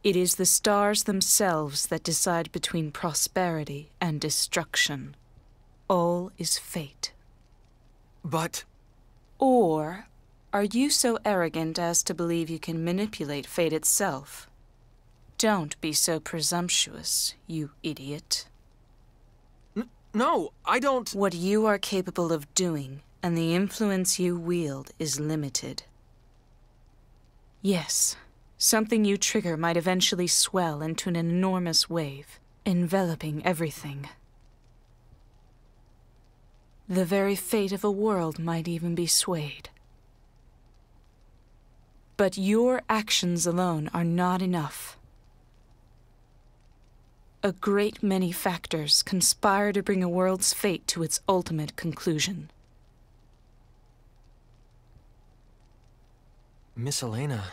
It is the stars themselves that decide between prosperity and destruction. All is fate. But... Or are you so arrogant as to believe you can manipulate fate itself? Don't be so presumptuous, you idiot. No, I don't... What you are capable of doing and the influence you wield is limited. Yes, something you trigger might eventually swell into an enormous wave, enveloping everything. The very fate of a world might even be swayed. But your actions alone are not enough. A great many factors conspire to bring a world's fate to its ultimate conclusion. Miss Elena...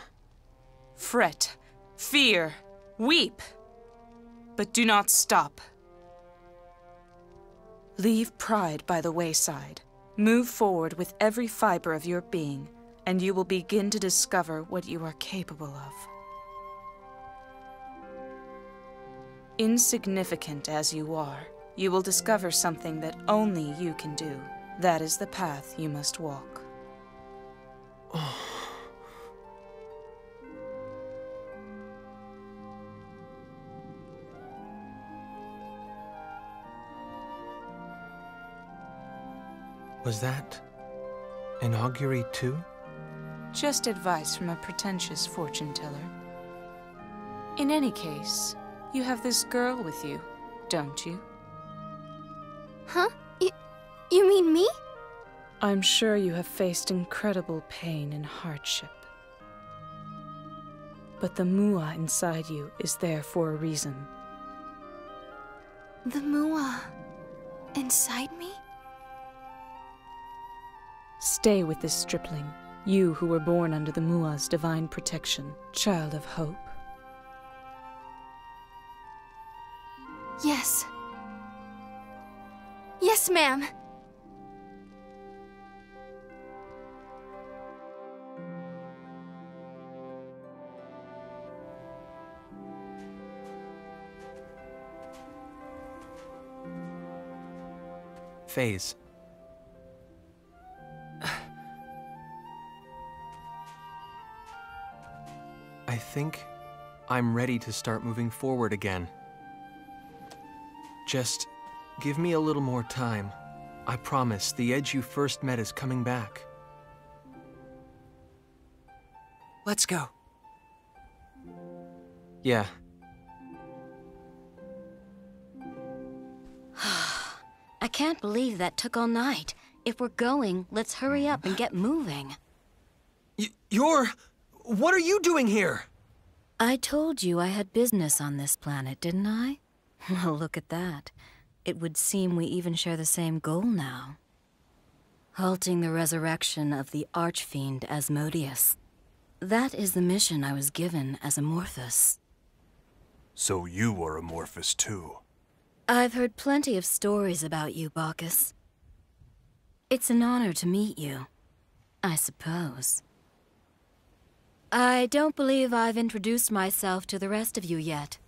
Fret, fear, weep, but do not stop. Leave pride by the wayside. Move forward with every fiber of your being, and you will begin to discover what you are capable of. Insignificant as you are, you will discover something that only you can do. That is the path you must walk. Was that an augury too? Just advice from a pretentious fortune teller. In any case, you have this girl with you, don't you? Huh? You mean me? I'm sure you have faced incredible pain and hardship. But the Mua inside you is there for a reason. The Mua inside me? Stay with this stripling, you who were born under the Mua's divine protection, child of hope. Yes. Yes, ma'am. Phase. I think I'm ready to start moving forward again. Just give me a little more time. I promise the edge you first met is coming back. Let's go. Yeah. I can't believe that took all night. If we're going, let's hurry up and get moving. What are you doing here? I told you I had business on this planet, didn't I? Well, look at that. It would seem we even share the same goal now. Halting the resurrection of the Archfiend Asmodeus. That is the mission I was given as Amorphous. So you were Amorphous too. I've heard plenty of stories about you, Bacchus. It's an honor to meet you, I suppose. I don't believe I've introduced myself to the rest of you yet.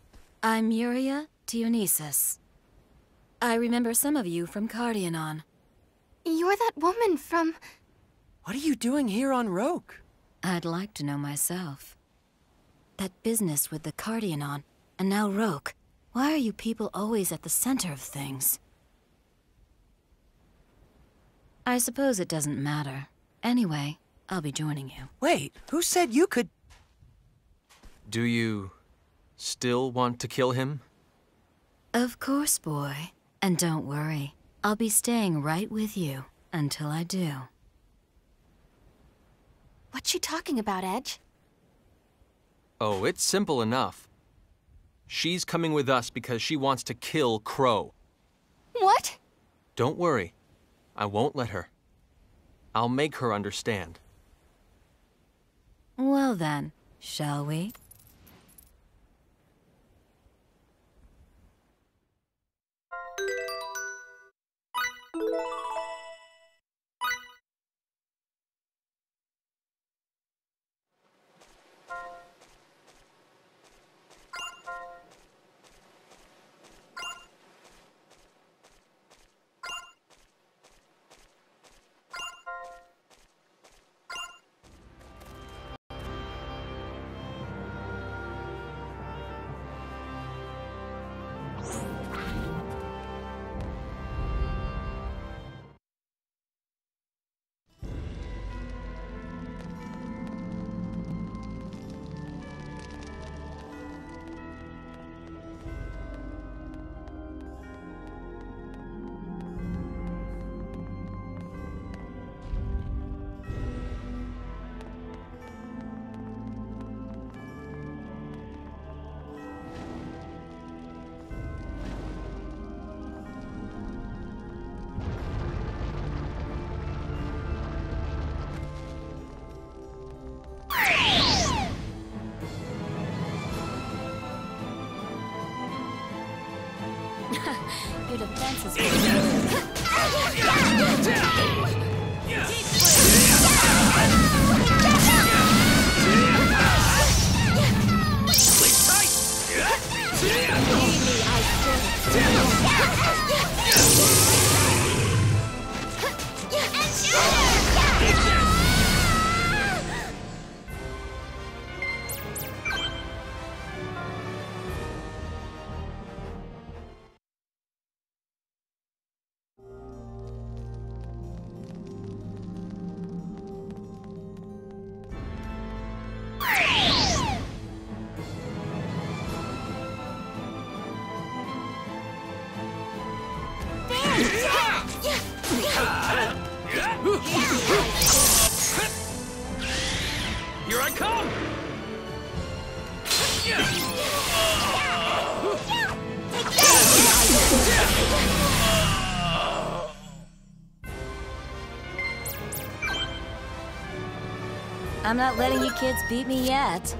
I'm Yuria Dionysus. I remember some of you from Cardionon. You're that woman from... What are you doing here on Roke? I'd like to know myself. That business with the Cardionon, and now Roke. Why are you people always at the center of things? I suppose it doesn't matter. Anyway, I'll be joining you. Wait, who said you could... Do you still want to kill him? Of course, boy. And don't worry, I'll be staying right with you until I do. What you talking about, Edge? Oh, it's simple enough. She's coming with us because she wants to kill Crow. What? Don't worry. I won't let her. I'll make her understand. Well then, shall we? Your defense is Here I come! I'm not letting you kids beat me yet.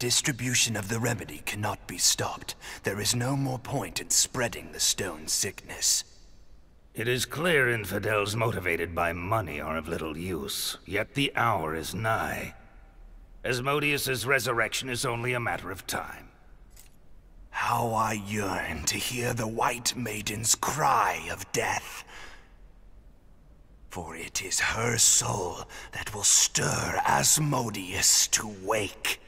Distribution of the remedy cannot be stopped. There is no more point in spreading the stone sickness. It is clear infidels motivated by money are of little use, yet the hour is nigh. Asmodeus's resurrection is only a matter of time. How I yearn to hear the White Maiden's cry of death. For it is her soul that will stir Asmodeus to wake.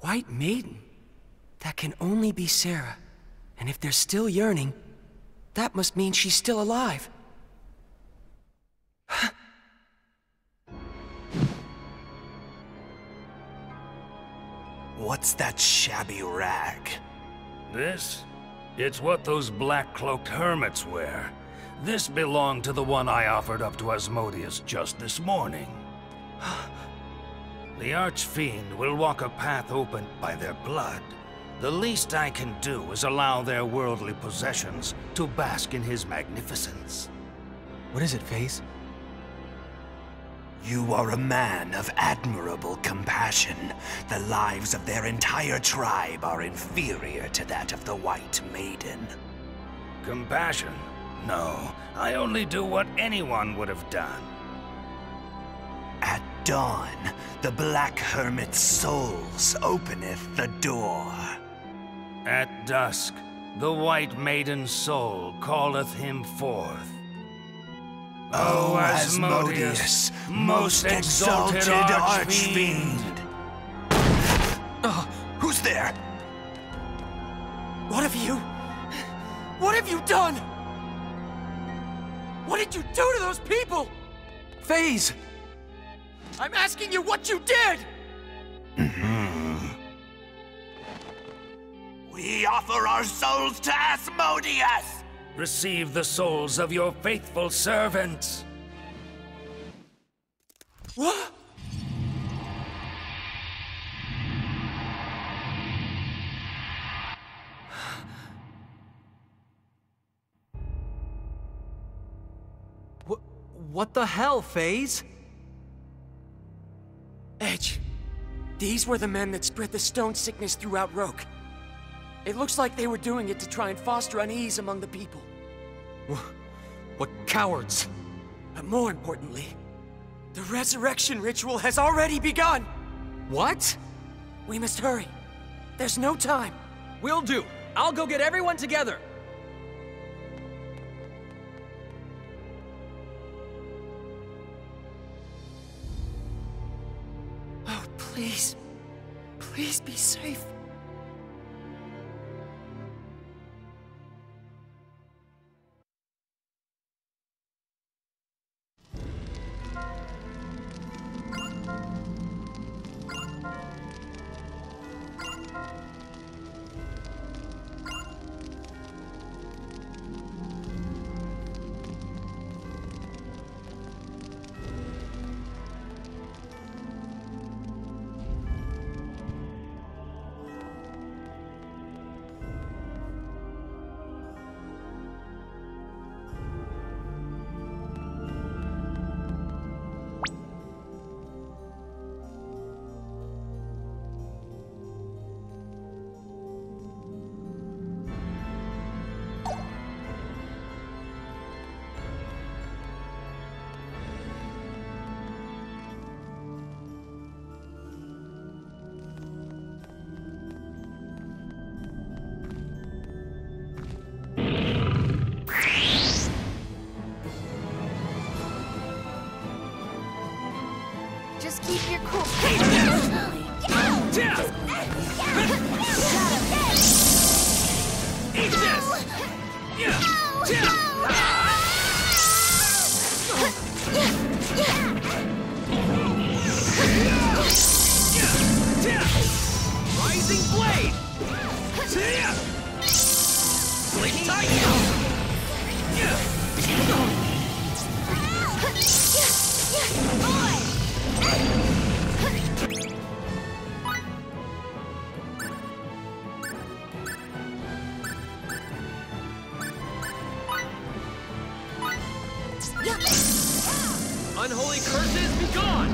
White Maiden? That can only be Sarah. And if they're still yearning, that must mean she's still alive. What's that shabby rag? This? It's what those black-cloaked hermits wear. This belonged to the one I offered up to Asmodeus just this morning. The Archfiend will walk a path opened by their blood. The least I can do is allow their worldly possessions to bask in his magnificence. What is it, FaZe? You are a man of admirable compassion. The lives of their entire tribe are inferior to that of the White Maiden. Compassion? No, I only do what anyone would have done. At dawn, the Black Hermit's souls openeth the door. At dusk, the White Maiden's soul calleth him forth. O Asmodeus, most exalted Archfiend! Who's there? What have you... What have you done? What did you do to those people? FaZe! I'm asking you what you did! We offer our souls to Asmodeus! Receive the souls of your faithful servants. What? What the hell, FaZe? Edge, these were the men that spread the stone sickness throughout Roke. It looks like they were doing it to try and foster unease among the people. What cowards! But more importantly, the resurrection ritual has already begun! What? We must hurry. There's no time. Will do. I'll go get everyone together. Oh, please. Please be safe. Just keep your cool. Eat this! Unholy curses, be gone!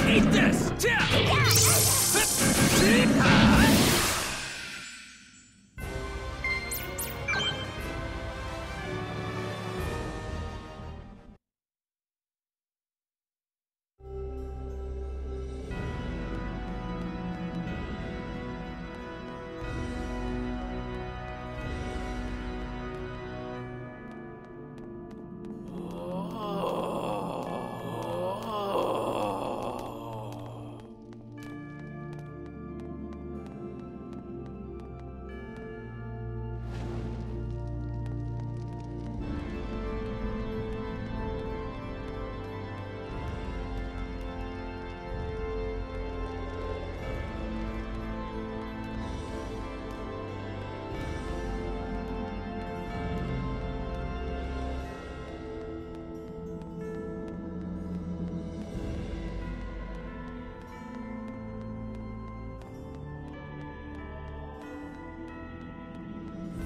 Eat this!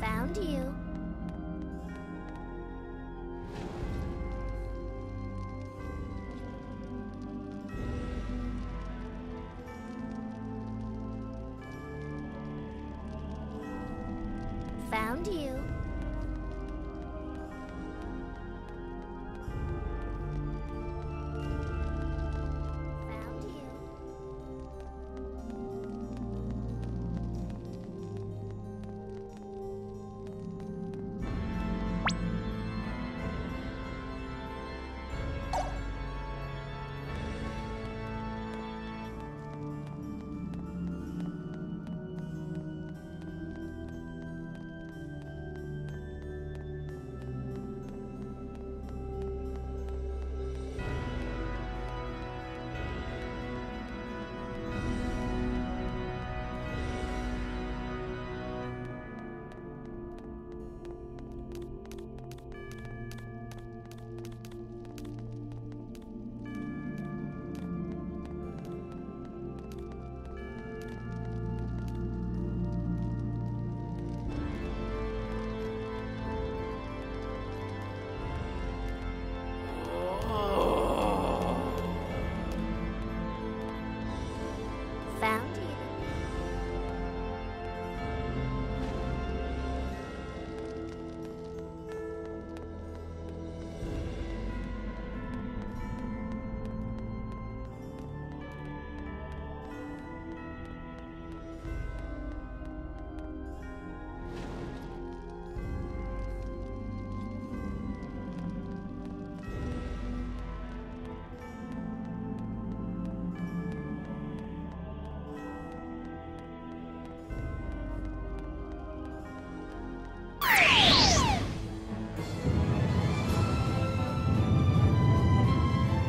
Found you. Found you. Found you. Found you.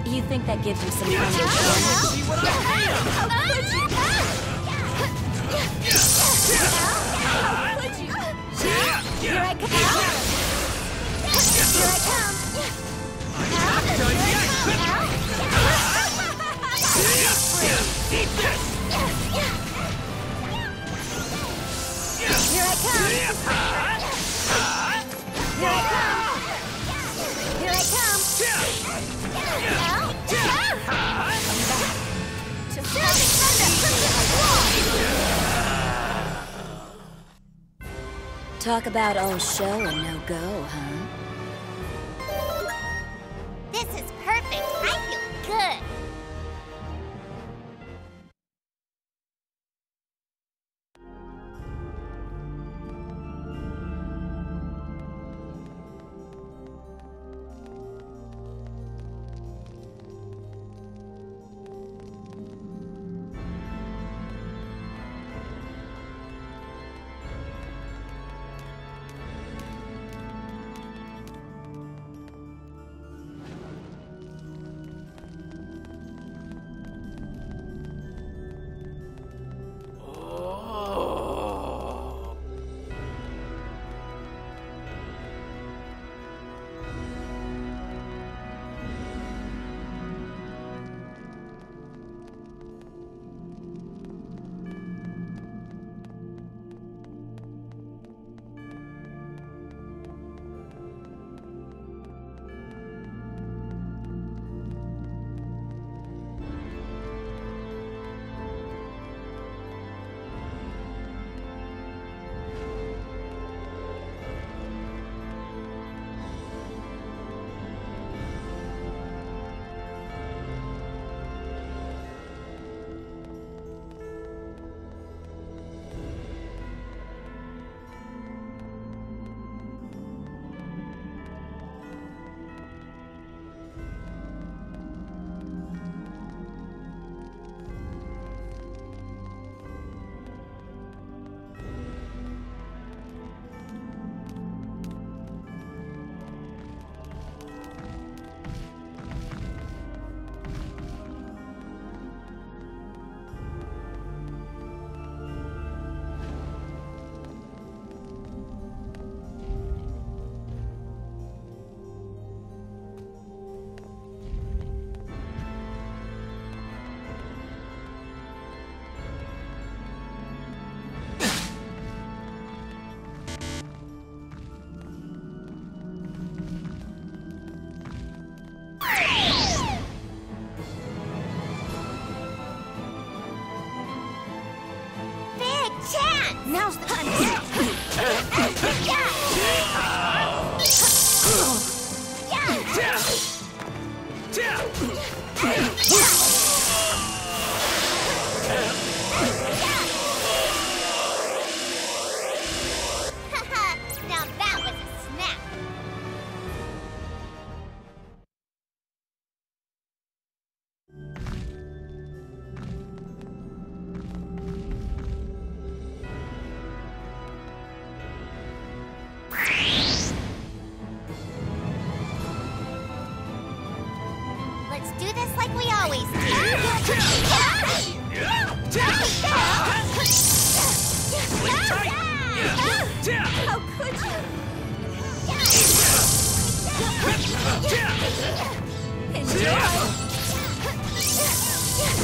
You think that gives you some kind of enjoyment? See what I Here I come. Here I come. Eat this! Here I come. Here I come. Here I come. Talk about all show and no go, huh? This is perfect. I feel good.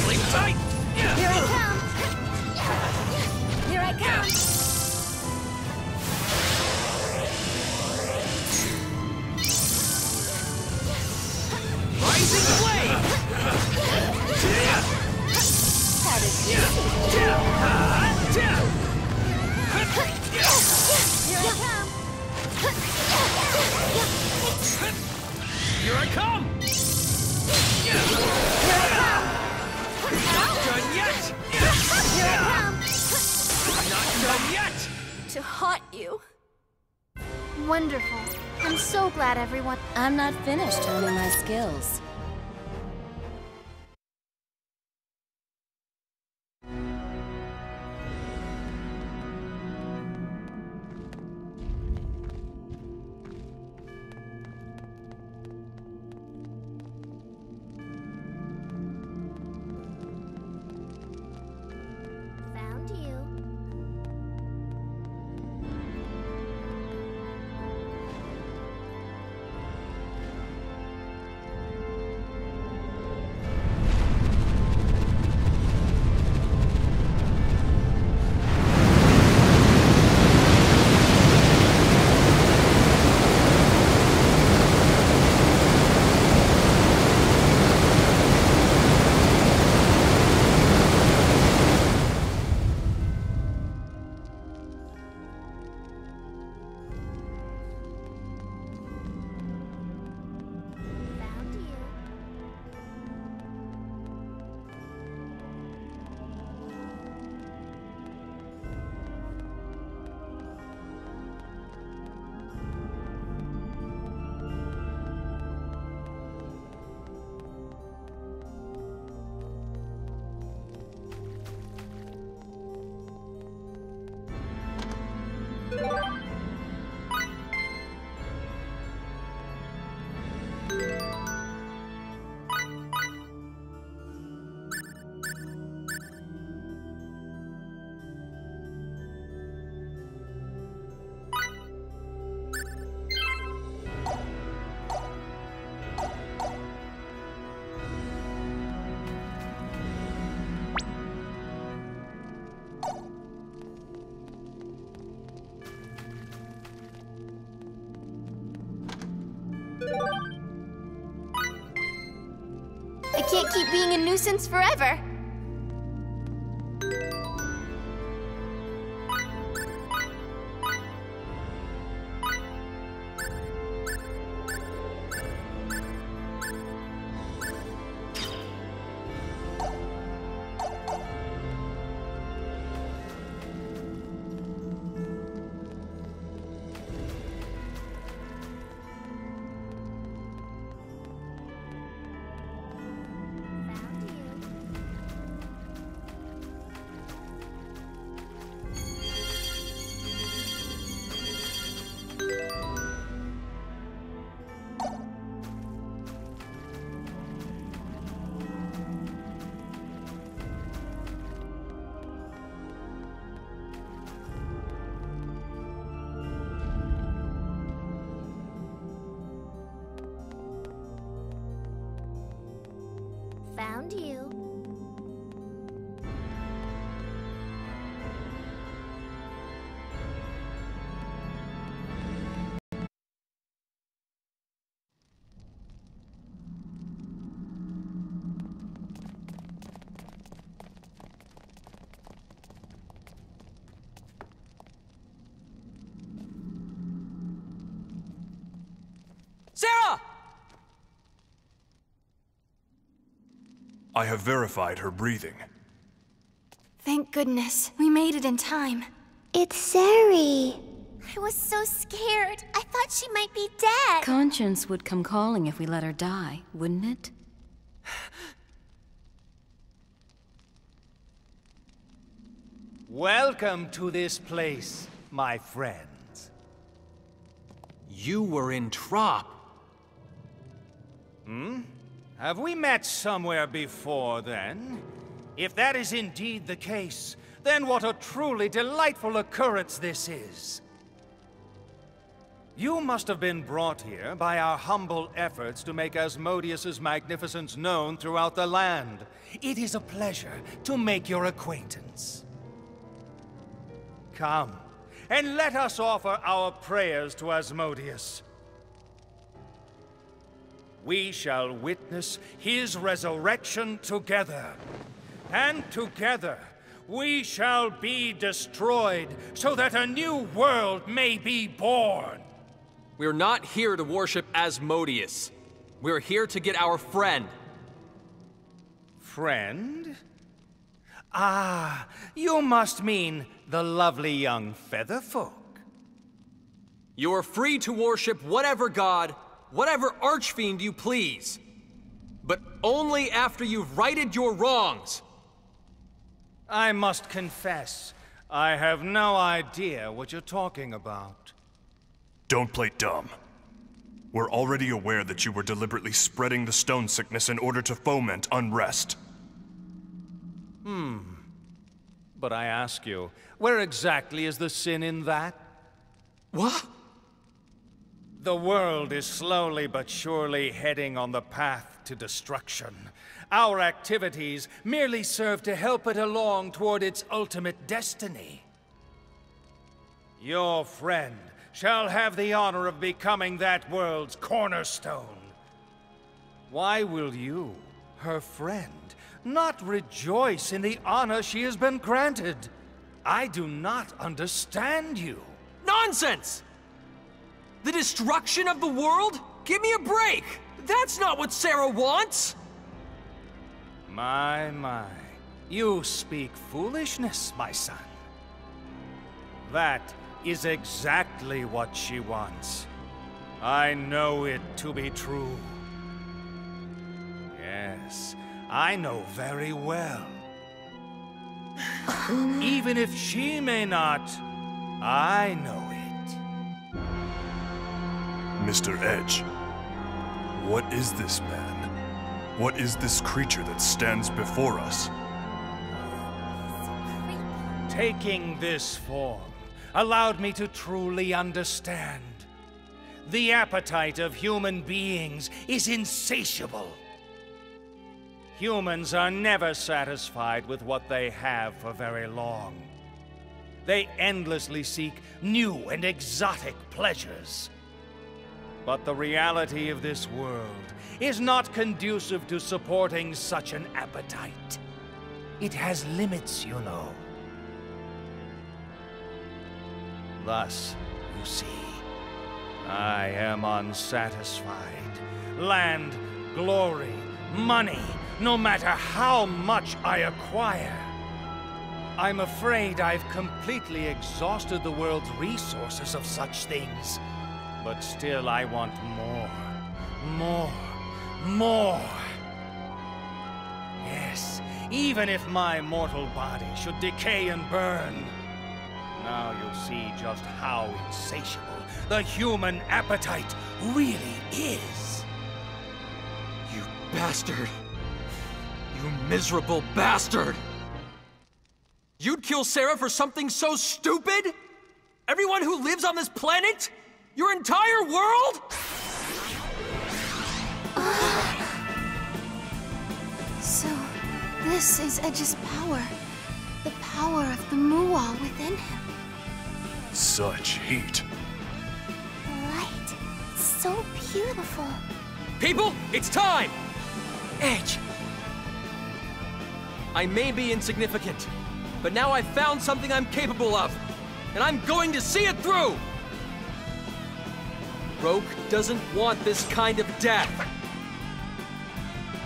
Sleep tight! Here I come! Here I come! Rising flame! How did you Here I come! Here I come! Not done yet! Here I Not done yet! come! To haunt you. Wonderful. I'm so glad everyone... I'm not finished honing my skills. Found you. Found you. I can't keep being a nuisance forever. Found you. Sarah! I have verified her breathing. Thank goodness. We made it in time. It's Sari. I was so scared. I thought she might be dead. Conscience would come calling if we let her die, wouldn't it? Welcome to this place, my friends. You were in Trop. Hmm? Have we met somewhere before, then? If that is indeed the case, then what a truly delightful occurrence this is. You must have been brought here by our humble efforts to make Asmodeus's magnificence known throughout the land. It is a pleasure to make your acquaintance. Come, and let us offer our prayers to Asmodeus. We shall witness his resurrection together, and together we shall be destroyed so that a new world may be born. We're not here to worship Asmodeus. We're here to get our friend. Friend? Ah, you must mean the lovely young featherfolk. You are free to worship whatever god, whatever archfiend you please. But only after you've righted your wrongs. I must confess, I have no idea what you're talking about. Don't play dumb. We're already aware that you were deliberately spreading the stone sickness in order to foment unrest. But I ask you, where exactly is the sin in that? What? The world is slowly but surely heading on the path to destruction. Our activities merely serve to help it along toward its ultimate destiny. Your friend shall have the honor of becoming that world's cornerstone. Why will you, her friend, not rejoice in the honor she has been granted? I do not understand you. Nonsense! The destruction of the world? Give me a break! That's not what Sarah wants! My. You speak foolishness, my son. That is exactly what she wants. I know it to be true. Yes, I know very well. Even if she may not, I know it. Mr. Edge, what is this man? What is this creature that stands before us? Taking this form allowed me to truly understand. The appetite of human beings is insatiable. Humans are never satisfied with what they have for very long. They endlessly seek new and exotic pleasures. But the reality of this world is not conducive to supporting such an appetite. It has limits, you know. Thus, you see, I am unsatisfied. Land, glory, money, no matter how much I acquire. I'm afraid I've completely exhausted the world's resources of such things. But still I want more. More. Yes, even if my mortal body should decay and burn. Now you'll see just how insatiable the human appetite really is. You bastard. You miserable bastard. You'd kill Sarah for something so stupid? Everyone who lives on this planet? Your entire world? So, this is Edge's power. The power of the Muwa within him. Such heat. The light. It's so beautiful. People, it's time! Edge! I may be insignificant, but now I've found something I'm capable of, and I'm going to see it through! Roke doesn't want this kind of death.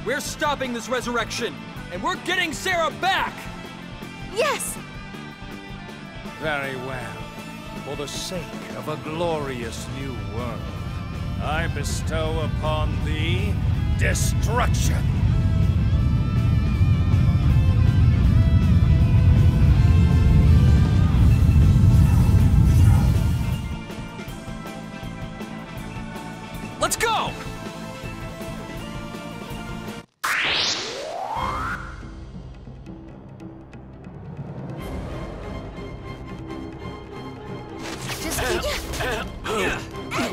We're stopping this resurrection, and we're getting Sarah back! Yes! Very well. For the sake of a glorious new world, I bestow upon thee destruction. Let's go! Just keep...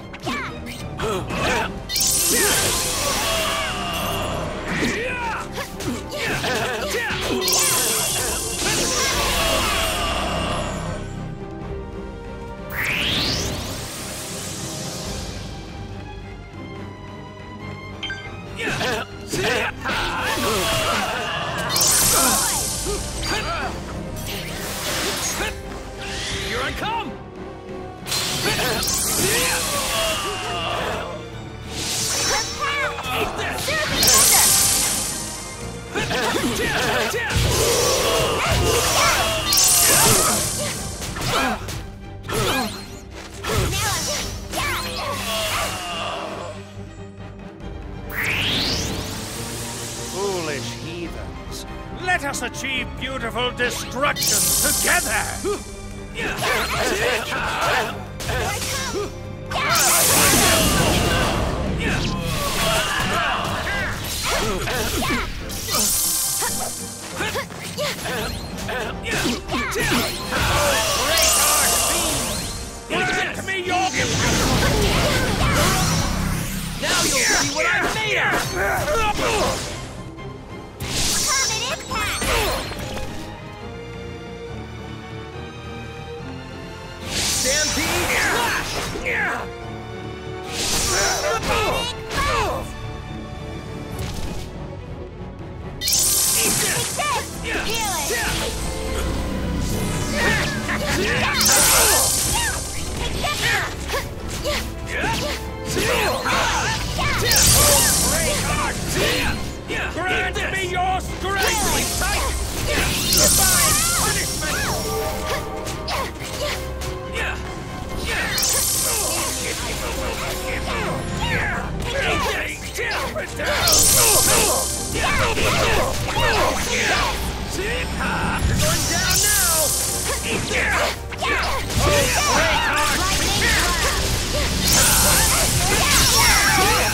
us achieve beautiful destruction together! Grant me your Now you'll see what I'm made of! Comet impact! Stampede Slash! Grant me your strength! Divine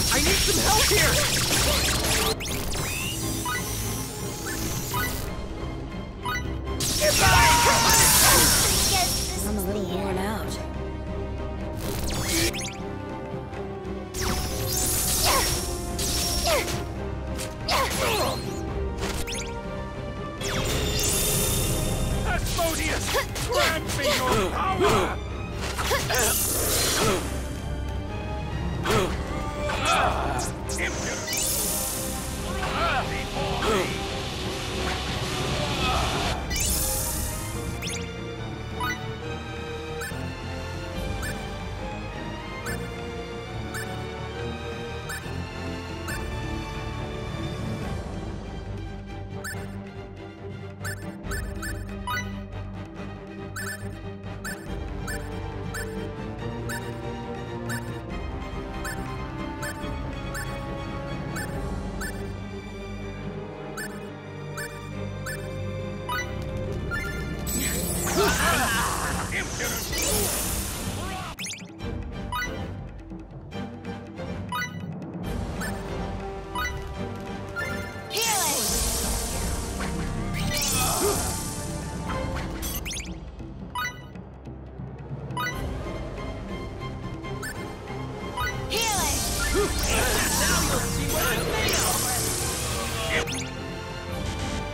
I need some help here! I'm a little worn out. Asmodeus, grant me your power!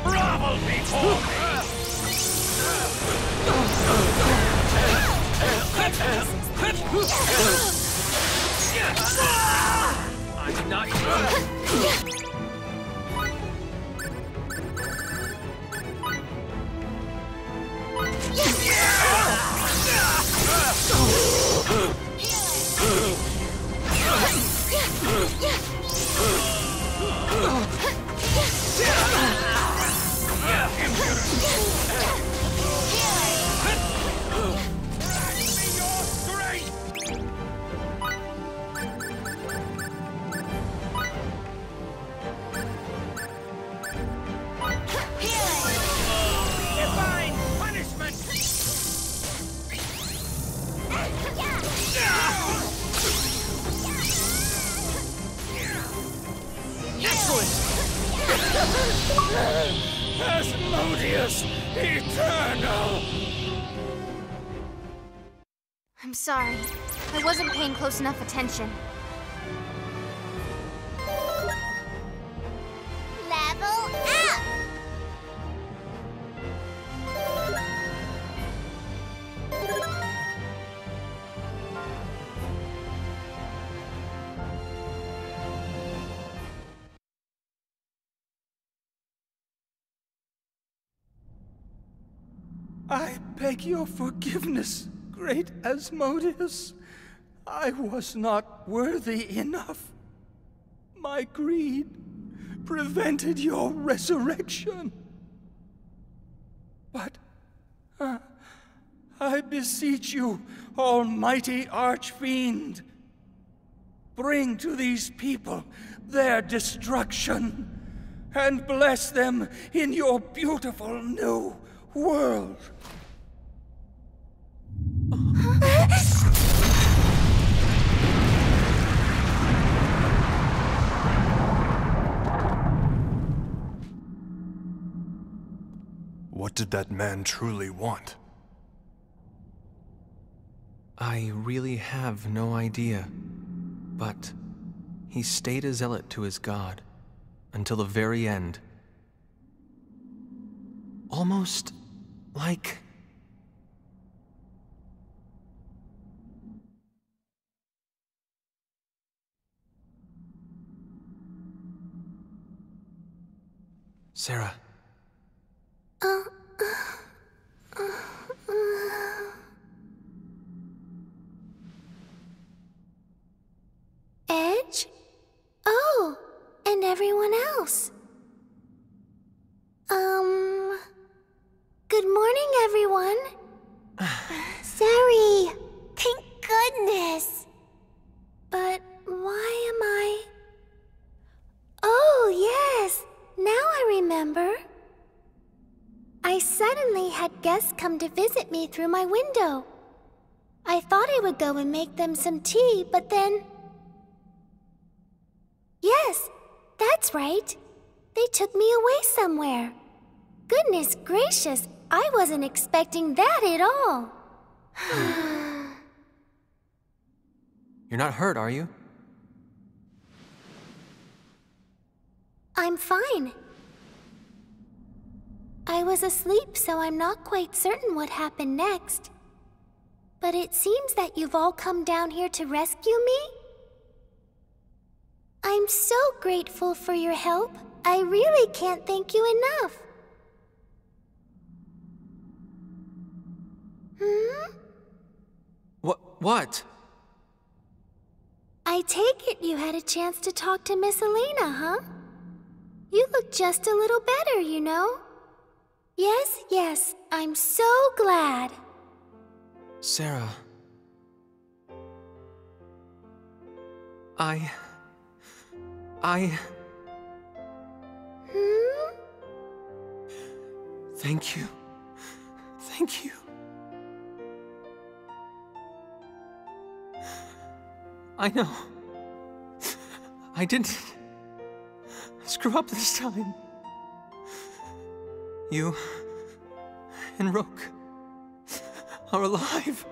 Grovel before I'm not sure. Asmodeus, eternal! I'm sorry. I wasn't paying close enough attention. Level up! I beg your forgiveness, great Asmodeus. I was not worthy enough. My greed prevented your resurrection. But I beseech you, almighty Archfiend, bring to these people their destruction, and bless them in your beautiful new world. What did that man truly want? I really have no idea, but he stayed a zealot to his god until the very end. Almost like... Sarah. Edge? Oh, and everyone else. Good morning, everyone. Sorry. Thank goodness. But why am I... Oh, yes. Now I remember. I suddenly had guests come to visit me through my window. I thought I would go and make them some tea, but then... Yes, that's right. They took me away somewhere. Goodness gracious, I wasn't expecting that at all. You're not hurt, are you? I'm fine. I was asleep, so I'm not quite certain what happened next. But it seems that you've all come down here to rescue me? I'm so grateful for your help. I really can't thank you enough. What? I take it you had a chance to talk to Miss Elena, huh? You look just a little better, you know? Yes, I'm so glad. Sarah. Thank you. Thank you. I know. I didn't screw up this time. You and Roke are alive.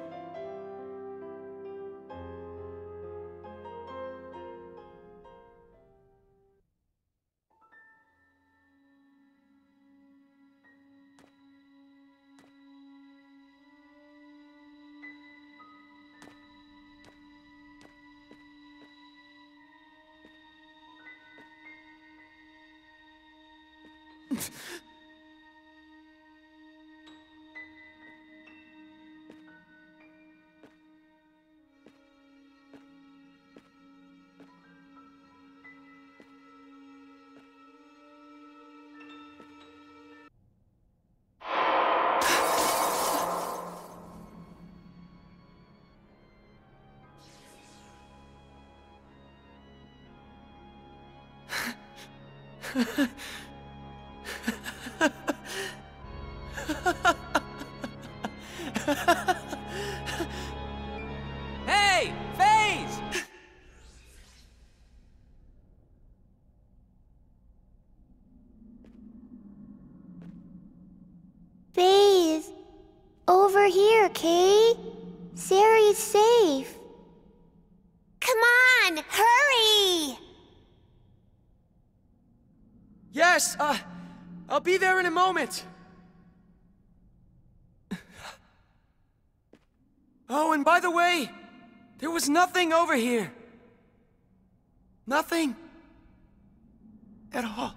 Hey, FaZe! FaZe, over here, Kay. Sari's safe. Come on, hurry! Yes, I'll be there in a moment. Oh, and by the way, there was nothing over here. Nothing at all.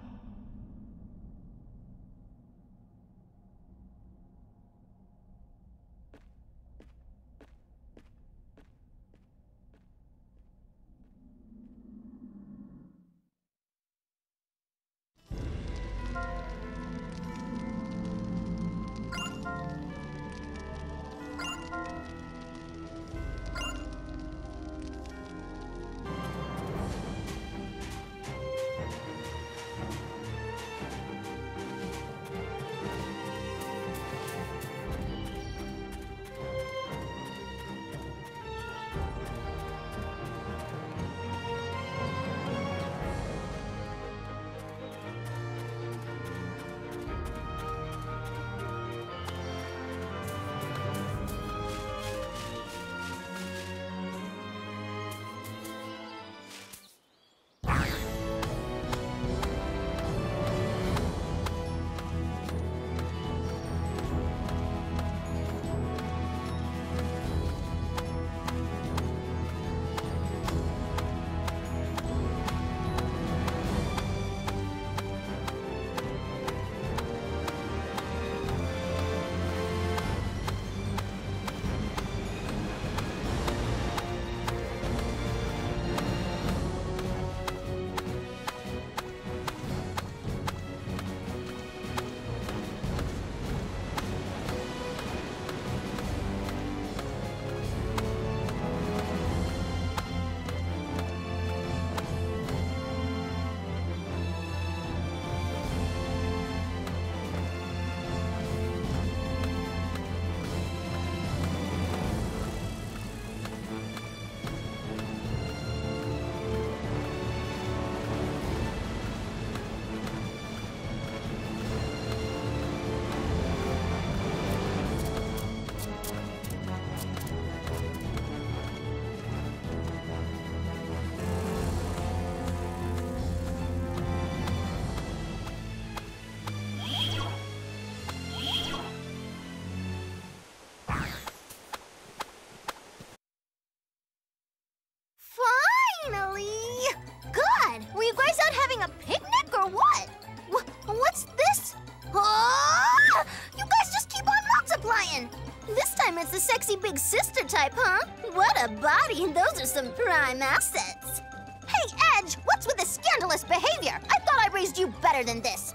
sexy big sister type, huh? What a body, those are some prime assets. Hey, Edge, what's with this scandalous behavior? I thought I raised you better than this.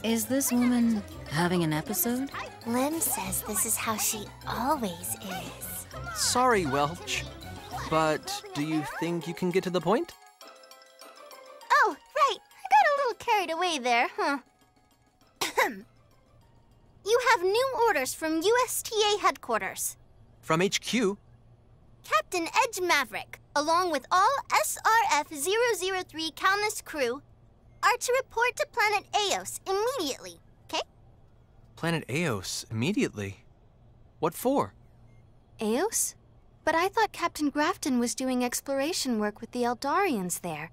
Is this woman having an episode? Lem says this is how she always is. Sorry, Welch. But do you think you can get to the point? Oh, right. I got a little carried away there, huh? You have new orders from USTA headquarters. From HQ? Captain Edge Maverick, along with all SRF-003 Calnus crew, are to report to planet Eos immediately, okay? Planet Eos, immediately? What for? Eos? But I thought Captain Grafton was doing exploration work with the Eldarians there.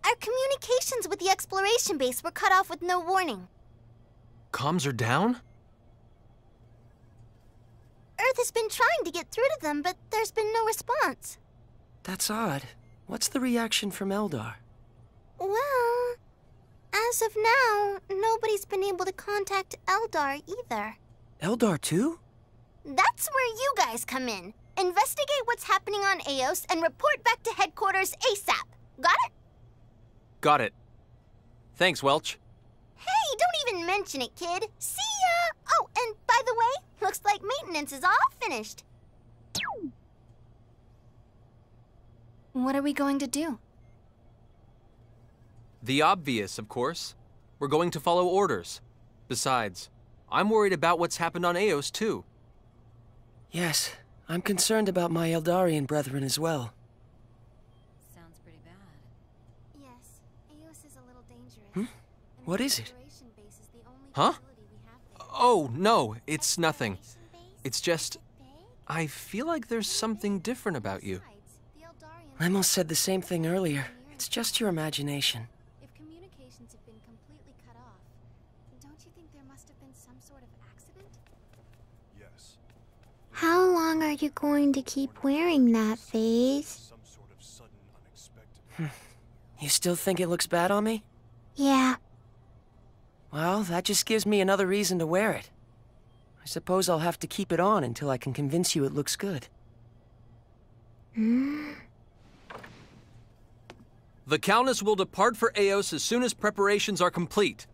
Our communications with the exploration base were cut off with no warning. Comms are down? Earth has been trying to get through to them, but there's been no response. That's odd. What's the reaction from Eldar? Well, as of now, nobody's been able to contact Eldar either. Eldar too? That's where you guys come in. Investigate what's happening on Eos and report back to headquarters ASAP. Got it? Got it. Thanks, Welch. Hey, don't even mention it, kid. See ya! Oh, and by the way, looks like maintenance is all finished. What are we going to do? The obvious, of course. We're going to follow orders. Besides, I'm worried about what's happened on Eos, too. Yes, I'm concerned about my Eldarian brethren as well. Sounds pretty bad. Yes, Eos is a little dangerous. What is it? Huh? Oh, no, it's nothing. It's just, I feel like there's something different about you. Lemo said the same thing earlier. It's just your imagination. If communications have been completely cut off, don't you think there must have been some sort of accident? Yes. How long are you going to keep wearing that, Faze? Some sort of sudden, unexpected. You still think it looks bad on me? Yeah. Well, that just gives me another reason to wear it. I suppose I'll have to keep it on until I can convince you it looks good. The Calnus will depart for Eos as soon as preparations are complete.